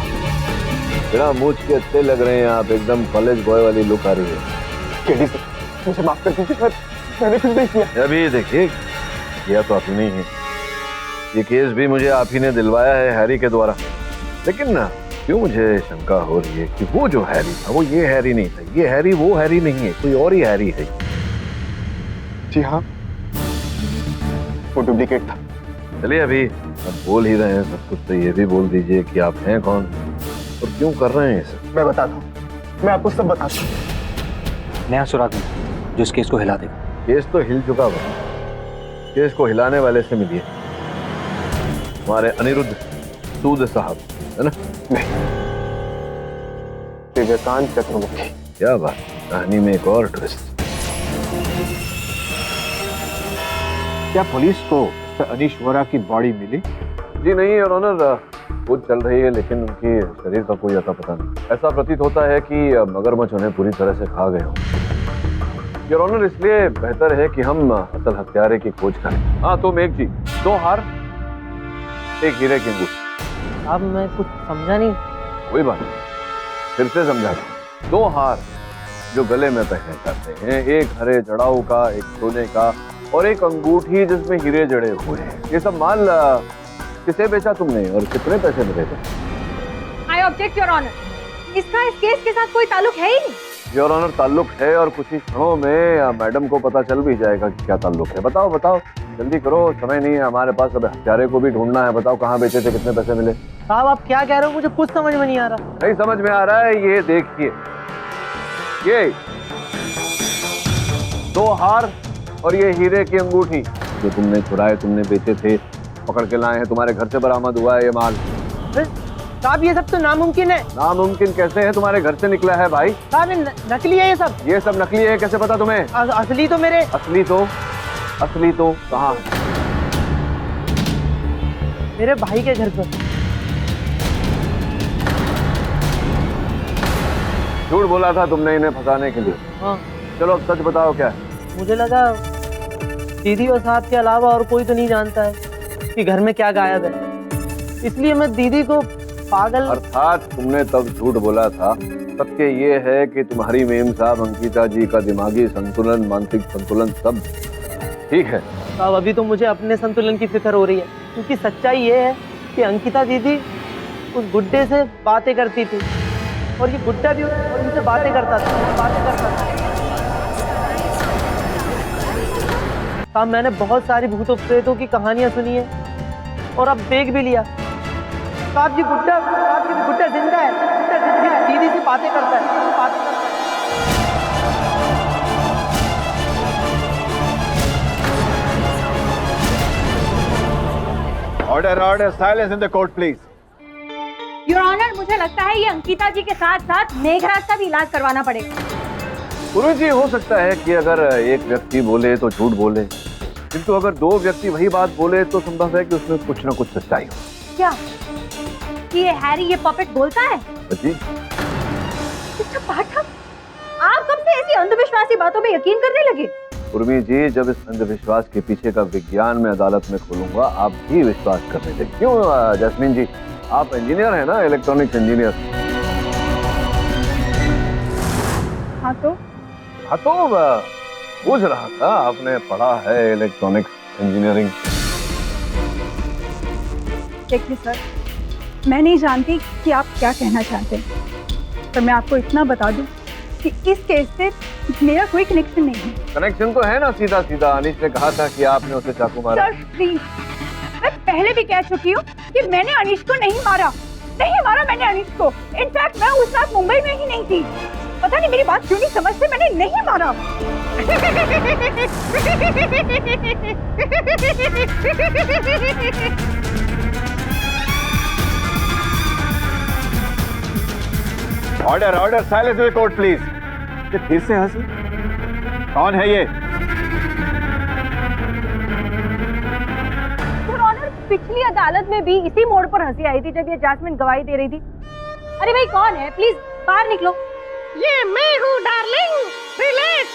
बिना मूंछ के अच्छे लग रहे हैं आप, एकदम कॉलेज बॉय वाली लुक आ रही है। केडी सर, मुझे माफ कर दीजिए सर, मैंने कुछ नहीं किया। अभी देखिए, किया तो आप ही नहीं है। ये केस भी मुझे आप ही ने दिलवाया है हैरी के द्वारा। लेकिन ना, क्यों मुझे शंका हो रही है कि वो जो हैरी था वो ये हैरी नहीं था, ये हैरी वो हैरी नहीं है, कोई और ही हैरी है। जी हाँ, वो डुप्लीकेट था। चलिए, अभी आप बोल ही रहे हैं सब कुछ, तो ये भी बोल दीजिए कि आप हैं कौन और क्यों कर रहे हैं इसे। मैं बताता हूँ, मैं आपको सब बताता हूँ। नया सुराग जो इस केस को हिला देगा। केस तो हिल चुका हुआ, केस को हिलाने वाले से मिलिए, हमारे अनिरुद्ध सूद साहब, है ना? नहीं, दिव्यकांत चतुर्मुखी। क्या बात, कहानी में एक और ट्विस्ट। क्या पुलिस को अनीश वोरा की बॉडी मिली? जी नहीं योर ऑनर, खोज चल रही है लेकिन उनकी शरीर का कोई अता पता नहीं। ऐसा प्रतीत होता है कि मगरमच्छ उन्हें पूरी तरह से खा गए हों। योर ऑनर, इसलिए बेहतर है कि हम असल हत्यारे की खोज करें। हाँ तो मेघ जी, 2 हार, 1 हीरे की अंगूठी। अब मैं कुछ समझा नहीं। कोई बात नहीं, फिर से समझा दूं। 2 हार जो गले में पहने जाते हैं, 1 हरे जड़ाऊ का, 1 सोने का और 1 अंगूठी जिसमें हीरे जड़े हुए हैं। ये सब माल किसे बेचा तुमने और कितने पैसे मिले थे? आई ऑब्जेक्ट योर ऑनर, इसका इस केस के साथ कोई ताल्लुक है ही नहीं। योर ऑनर, ताल्लुक है और कुछ ही क्षणों में मैडम को पता चल भी जाएगा कि क्या ताल्लुक है। बताओ बताओ, जल्दी करो, समय नहीं है हमारे पास, अब हत्यारे को भी ढूंढना है। बताओ कहाँ बेचे थे, कितने पैसे मिले? साहब आप क्या कह रहे हो, मुझे कुछ समझ में नहीं आ रहा। नहीं समझ में आ रहा है, ये देखिए, ये 2 हार और ये हीरे की अंगूठी जो तुमने चुराए, तुमने बेचे थे, पकड़ के लाए हैं, तुम्हारे घर से बरामद हुआ है ये माल। साहब ये सब तो नामुमकिन है। नामुमकिन कैसे है, तुम्हारे घर से निकला है भाई। साहब नकली है ये सब। ये सब नकली है, कैसे पता तुम्हें? असली तो मेरे। असली तो कहाँ? मेरे भाई के घर पर। झूठ बोला था तुमने इन्हें फंसाने के लिए। हाँ। चलो अब सच बताओ क्या है। मुझे लगा दीदी और साहब के अलावा और कोई तो नहीं जानता है कि घर में क्या गायब है, इसलिए मैं दीदी को पागल। अर्थात तुमने तब झूठ बोला था। सत्य ये है कि तुम्हारी मेम साहब अंकिता जी का दिमागी संतुलन, मानसिक संतुलन सब ठीक है। साहब अभी तो मुझे अपने संतुलन की फिक्र हो रही है, क्योंकि सच्चाई ये है कि अंकिता दीदी उस गुड्डे से बातें करती थी और ये गुड्डा भी उनसे बातें करता था। साहब मैंने बहुत सारी भूतों प्रेतों की कहानियां सुनी है और अब देख भी लिया। साहब जी गुड्डा जिंदा है, दीदी से बातें करता है, order, silence in the court please. Your honour, मुझे लगता है ये अंकिता जी के साथ साथ मेघराज का भी इलाज करवाना पड़ेगा। गुरु जी, हो सकता है कि अगर एक व्यक्ति बोले तो झूठ बोले, किंतु अगर 2 व्यक्ति वही बात बोले तो संभव है कि उसमें कुछ ना कुछ सच्चाई हो। क्या कि ये हैरी, ये पपेट बोलता है? जी। अच्छा पाठक, आप कब से ऐसी अंधविश्वासी बातों में यकीन करने लगे? उर्मी जी, जब इस अंधविश्वास के पीछे का विज्ञान मैं अदालत में खोलूंगा, आप भी विश्वास करने लगे। क्यों जैस्मीन जी, आप इंजीनियर हैं ना, इलेक्ट्रॉनिक्स इंजीनियर। हाँ तो पूछ रहा था, आपने पढ़ा है इलेक्ट्रॉनिक्स इंजीनियरिंग? देखिए सर, मैं नहीं जानती कि आप क्या कहना चाहते हैं, पर मैं आपको इतना बता दूं कि इस केस से मेरा कोई कनेक्शन नहीं है। कनेक्शन तो है ना, सीधा सीधा अनीश ने कहा था कि आपने उसे चाकू मारा। सर प्लीज, मैं पहले भी कह चुकी हूँ कि मैंने अनीश को नहीं मारा मैंने अनीश को। इनफैक्ट मैं उस रात मुंबई में ही नहीं थी। पता नहीं मेरी बात क्यों नहीं समझते, मैंने नहीं मारा। Order, silence in the court please. ये फिर से हंसी? कौन है ये? योर ऑनर, पिछली अदालत में भी इसी मोड़ पर हंसी आई थी जब ये जैस्मिन गवाही दे रही थी। अरे भाई कौन है, प्लीज बाहर निकलो। ये मैं हूँ डार्लिंग, रिलैक्स।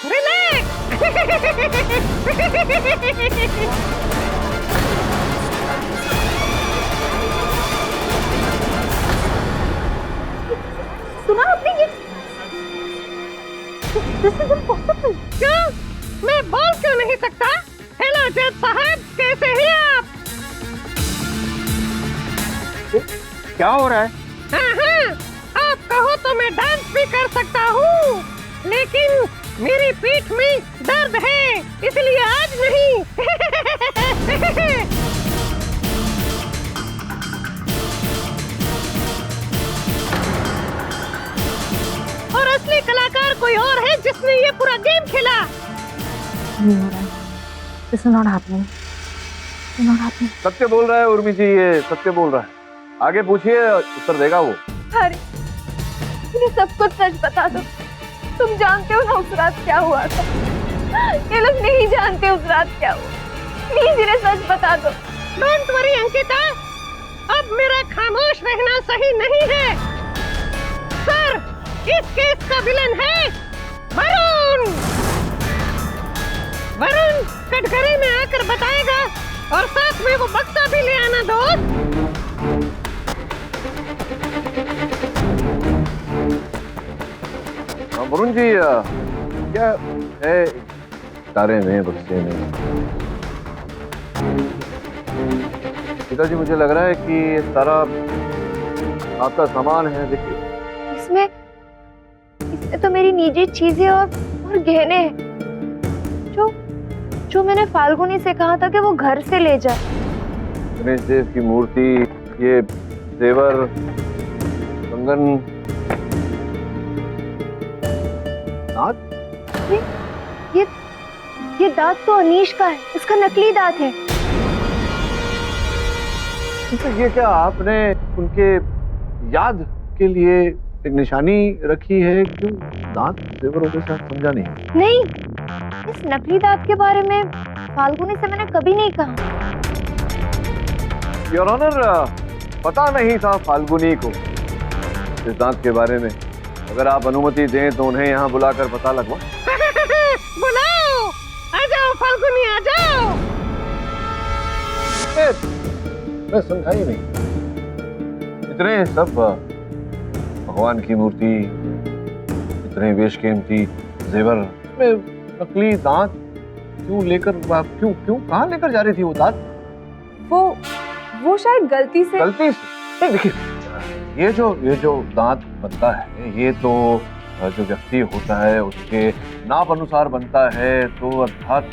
सुना आपने ये? This is impossible. क्यों? मैं बोल क्यों नहीं सकता? हेलो जज साहब, कैसे हैं आप? क्या हो रहा है? हाँ, आप कहो तो मैं डांस भी कर सकता हूँ, लेकिन मेरी पीठ में दर्द है, इसलिए आज नहीं। और असली कलाकार कोई और है जिसने ये पूरा गेम खेला। This is not happening. तीनों रात में। सत्य बोल रहा है उर्मी जी, ये सत्य बोल रहा है। आगे पूछिए, उत्तर देगा वो। अरे ये सब कुछ सच बता दो। तुम जानते हो ना उस रात क्या हुआ था? ये लोग नहीं जानते उस रात क्या हुआ। प्लीज इन्हें सच बता दो। डोंट वरी अंकिता, अब मेरा खामोश रहना सही नहीं है। सर, इस केस का विलन है वरुण। वरुण कटघरे में आकर बताएगा और साथ में वो बक्सा भी ले आना दोस्त। वरुण जी, क्या है तारे में, बक्से में? पिताजी, मुझे लग रहा है कि ये सारा आपका सामान है। देखिए इसमें तो मेरी निजी चीजें और गहने हैं जो मैंने फाल्गुनी से कहा था कि वो घर से ले जाए। गणेश देव की मूर्ति, ये जेवर, कंगन, दांत। ये दांत तो अनीश का है, उसका नकली दांत है। तो ये क्या आपने उनके याद के लिए एक निशानी रखी है? क्यों दांत जेवरों के साथ? समझा नहीं। इस नकली दांत के बारे में फाल्गुनी से मैंने कभी नहीं कहा। योर ऑनर, पता नहीं था फाल्गुनी को इस दांत के बारे में। अगर आप अनुमति दें तो उन्हें यहाँ बुलाकर पता लगवा। बुलाओ, आ जाओ फाल्गुनी, आ जाओ। मैं समझा ही नहीं। इतने सब भगवान की मूर्ति, इतने बेशकीमती जेवर, में नकली दांत क्यों लेकर, क्यों कहाँ लेकर जा रही थी वो दांत? वो शायद गलती से। देखिए, ये जो दांत बनता है, ये तो जो व्यक्ति होता है उसके नाप अनुसार बनता है। तो अर्थात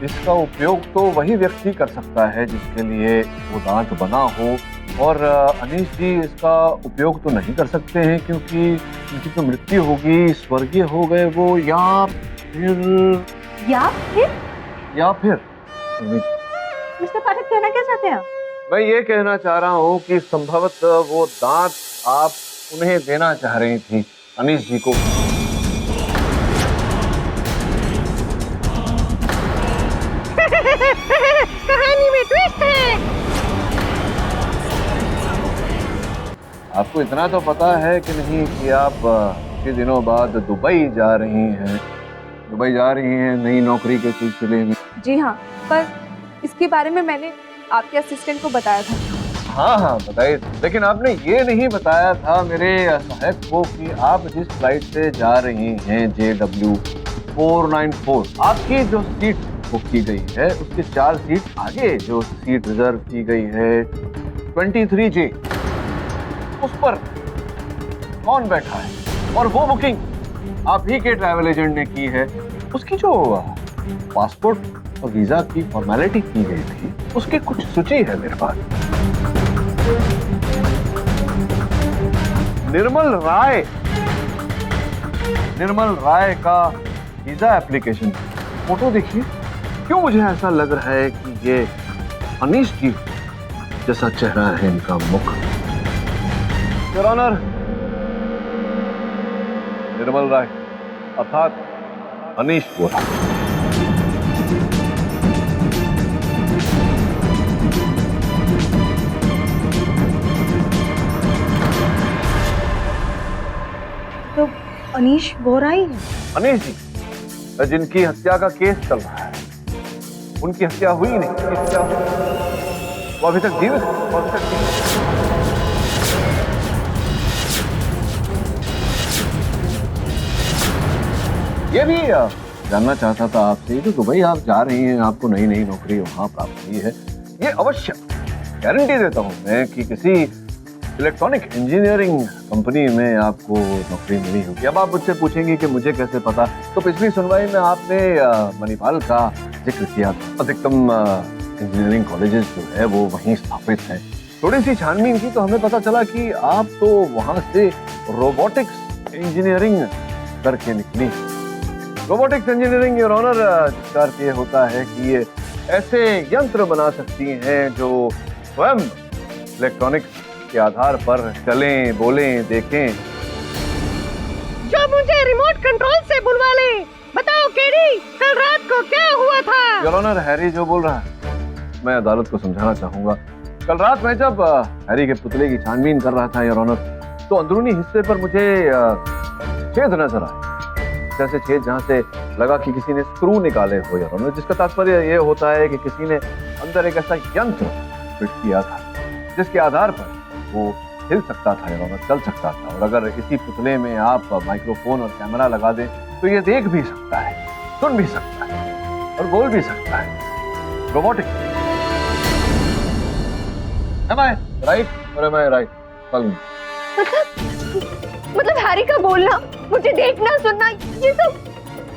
इसका उपयोग तो वही व्यक्ति कर सकता है जिसके लिए वो दांत बना हो। और अनीश जी इसका उपयोग तो नहीं कर सकते हैं क्योंकि उनकी तो मृत्यु होगी, स्वर्गीय हो गए वो, या फिर मिस्टर पाठक, कहना क्या चाहते हैं आप? मैं ये कहना चाह रहा हूँ कि संभवतः वो दांत आप उन्हें देना चाह रही थी, अनीश जी को। कहानी में ट्विस्ट है। आपको इतना तो पता है कि नहीं कि आप कुछ दिनों बाद दुबई जा रही हैं नई नौकरी के सिलसिले में? जी हाँ, पर इसके बारे में मैंने आपके असिस्टेंट को बताया था। हाँ बताइए। लेकिन आपने ये नहीं बताया था मेरे सहायक को कि आप जिस फ्लाइट से जा रही हैं JW 494, आपकी जो सीट बुक की गई है उसके 4 सीट आगे जो सीट रिजर्व की गई है 23J, उस पर कौन बैठा है? और वो बुकिंग आप ही के ट्रैवल एजेंट ने की है। उसकी जो पासपोर्ट और वीजा की फॉर्मेलिटी की गई थी उसकी कुछ सूची है मेरे पास। निर्मल राय का वीजा एप्लीकेशन, फोटो देखिए। क्यों मुझे ऐसा लग रहा है कि ये अनीश जी जैसा चेहरा है इनका मुख। योर ऑनर, निर्मल राय अर्थात अनीश बोरा। तो अनीश बोरा ही है? अनीश जी जिनकी हत्या का केस चल रहा है, उनकी हत्या हुई नहीं, वो अभी तक जीवित है। ये भी जानना चाहता था आपसे, जो दुबई आप जा रही हैं, आपको नई नौकरी वहां प्राप्त हुई है, ये अवश्य गारंटी देता हूं मैं कि किसी इलेक्ट्रॉनिक इंजीनियरिंग कंपनी में आपको नौकरी मिली होगी। अब आप मुझसे पूछेंगे कि मुझे कैसे पता, तो पिछली सुनवाई में आपने मणिपाल का जिक्र किया। अधिकतम इंजीनियरिंग कॉलेजेस जो है वो वहीं स्थापित हैं। थोड़ी सी छानबीन की तो हमें पता चला कि आप तो वहां से रोबोटिक्स इंजीनियरिंग करके निकली। रोबोटिक्स इंजीनियरिंग योर ऑनर, जिसका अर्थ ये होता है कि ये ऐसे यंत्र बना सकती हैं जो स्वयं इलेक्ट्रॉनिक्स के आधार पर चलें, बोलें, देखें। जो मुझे रिमोट कंट्रोल से बुलवा ले। बताओ केरी, कल रात को क्या हुआ था? योर ऑनर, हैरी जो बोल रहा है मैं अदालत को समझाना चाहूंगा। कल रात में जब हैरी के पुतले की छानबीन कर रहा था योर ऑनर, तो अंदरूनी हिस्से पर मुझे छेद नजर आए, जैसे छेद जहां से लगा कि किसी ने स्क्रू निकाले हो योर ऑनर, जिसका तात्पर्य ये होता है कि किसी ने अंदर एक ऐसा यंत्र फिट किया था जिसके आधार पर वो हिल सकता था योर ऑनर, चल सकता था। और अगर इसी पुतले में आप माइक्रोफोन और कैमरा लगा दें तो ये देख भी सकता है, सुन भी सकता है और बोल भी सकता है। Robotic. Am I right or am I right? मतलब हैरी का बोलना, मुझे देखना, सुनना, ये सब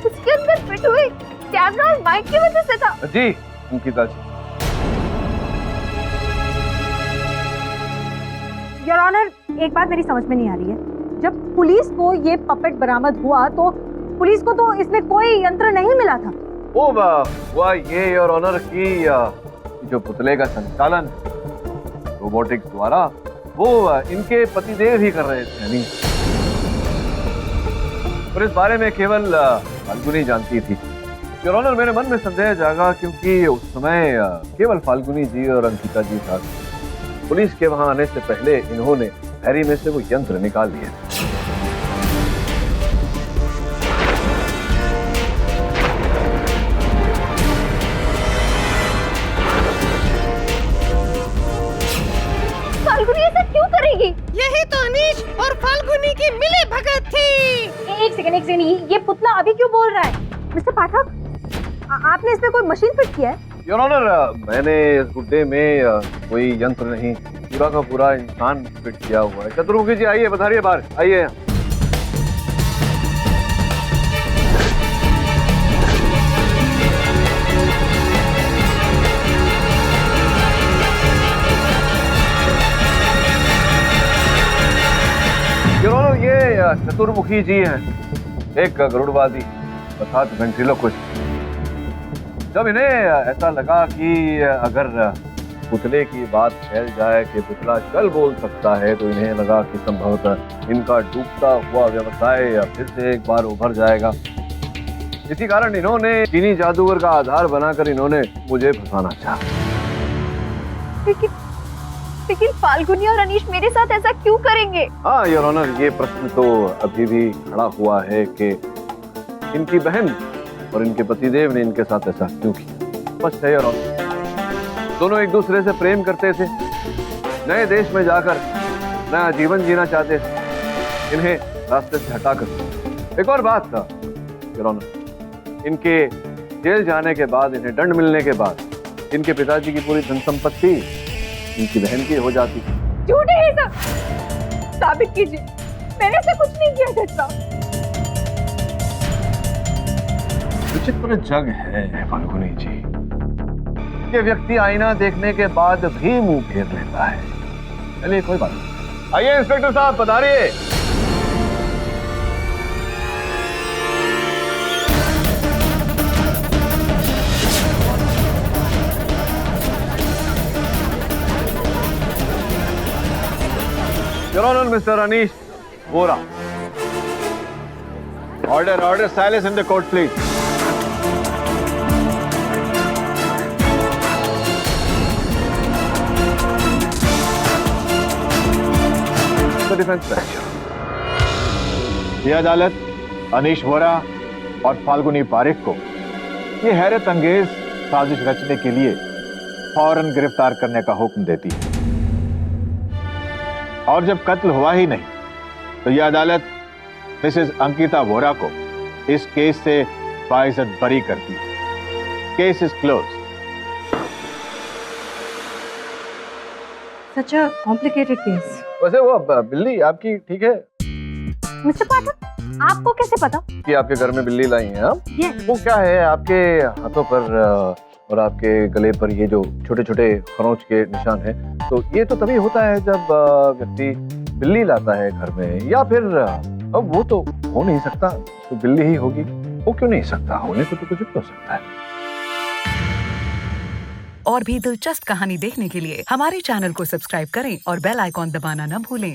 उसके अंदर फिट हुए कैमरा और माइक की वजह से था। जी अंकिता जी। योर ऑनर, एक बात मेरी समझ में नहीं आ रही है। जब पुलिस को ये पपेट बरामद हुआ तो पुलिस को तो इसमें कोई यंत्र नहीं मिला था। ओ वाह, ये योर ऑनर की जो पुतले का संचालन रोबोटिक्स द्वारा वो इनके पतिदेव ही कर रहे थे, नहीं। और इस बारे में केवल फाल्गुनी जानती थी। योर ऑनर, मेरे मन में संदेह जागा क्योंकि उस समय केवल फाल्गुनी जी और अंकिता जी साथ। पुलिस के वहां आने से पहले इन्होंने हैरी में से वो यंत्र निकाल लिए। फाल्गुनी ऐसा क्यों करेगी? यही तो अनीश और फाल्गुनी की मिली भगत थी। एक सेकंड, ये पुतला अभी क्यों बोल रहा है? मिस्टर पाठक, आपने इसमें कोई मशीन फिट किया है? योर ऑनर, मैंने इस गुड्डे में कोई यंत्र नहीं, पूरा का पूरा इंसान फिट किया हुआ है। चतुर्मुखी जी आइए, पधारिए बाहर, आइए। योर ऑनर, ये चतुर्मुखी जी हैं, एक गरुड़वादी अर्थात वेंट्रिलोक्विस्ट। जब इन्हें ऐसा लगा कि अगर पुतले की बात फैल जाए कि पुतला चल बोल सकता है, तो इन्हें लगा कि संभवतः इनका डूबता हुआ व्यवसाय फिर से एक बार उभर जाएगा। इसी कारण इन्होंने चीनी जादूगर का आधार बनाकर इन्होंने मुझे फंसाना चाहा। लेकिन फाल्गुनी और अनीश मेरे साथ ऐसा क्यों करेंगे? हाँ योर ऑनर, ये प्रश्न तो अभी भी खड़ा हुआ है कि इनकी बहन और इनके पतिदेव ने इनके साथ ऐसा क्यों किया। स्पष्ट है योर ऑनर, दोनों एक दूसरे से प्रेम करते थे, नए देश में जाकर नया जीवन जीना चाहते थे, इन्हें रास्ते से हटाकर। एक और बात था योर ऑनर, इनके जेल जाने के बाद, इन्हें दंड मिलने के बाद, इनके पिताजी की पूरी धन संपत्ति इनकी बहन की हो जाती। झूठे हैं सब, साबित कीजिए। मैंने ऐसा कुछ नहीं किया जज साहब। विचित्र जग है फाल्गुनी जी, ये व्यक्ति आईना देखने के बाद भी मुंह फेर लेता है। चलिए कोई बात नहीं, आइए इंस्पेक्टर साहब, पधारिए। Your Honor, Mr. Anish Vora. Order, silence in the court, please. The defense branch. ये अदालत अनीश वोरा और फाल्गुनी पारिक को ये हैरत अंगेज साजिश रचने के लिए फौरन गिरफ्तार करने का हुक्म देती है। और जब कत्ल हुआ ही नहीं, तो यह अदालत मिसेस अंकिता वोरा को इस केस से बाइज्जत बरी करती है। Case is closed. Such a complicated case. वैसे वो बिल्ली आपकी ठीक है? मिस्टर पाठक, आपको कैसे पता कि आपके घर में बिल्ली लाई है? आप वो क्या है आपके हाथों पर और आपके गले पर ये जो छोटे छोटे खरोंच के निशान हैं, तो ये तो तभी होता है जब व्यक्ति बिल्ली लाता है घर में, या फिर अब वो तो हो नहीं सकता, तो बिल्ली ही होगी। वो क्यों नहीं सकता? होने को तो कुछ भी हो सकता है। और भी दिलचस्प कहानी देखने के लिए हमारे चैनल को सब्सक्राइब करें और बेल आइकॉन दबाना न भूलें।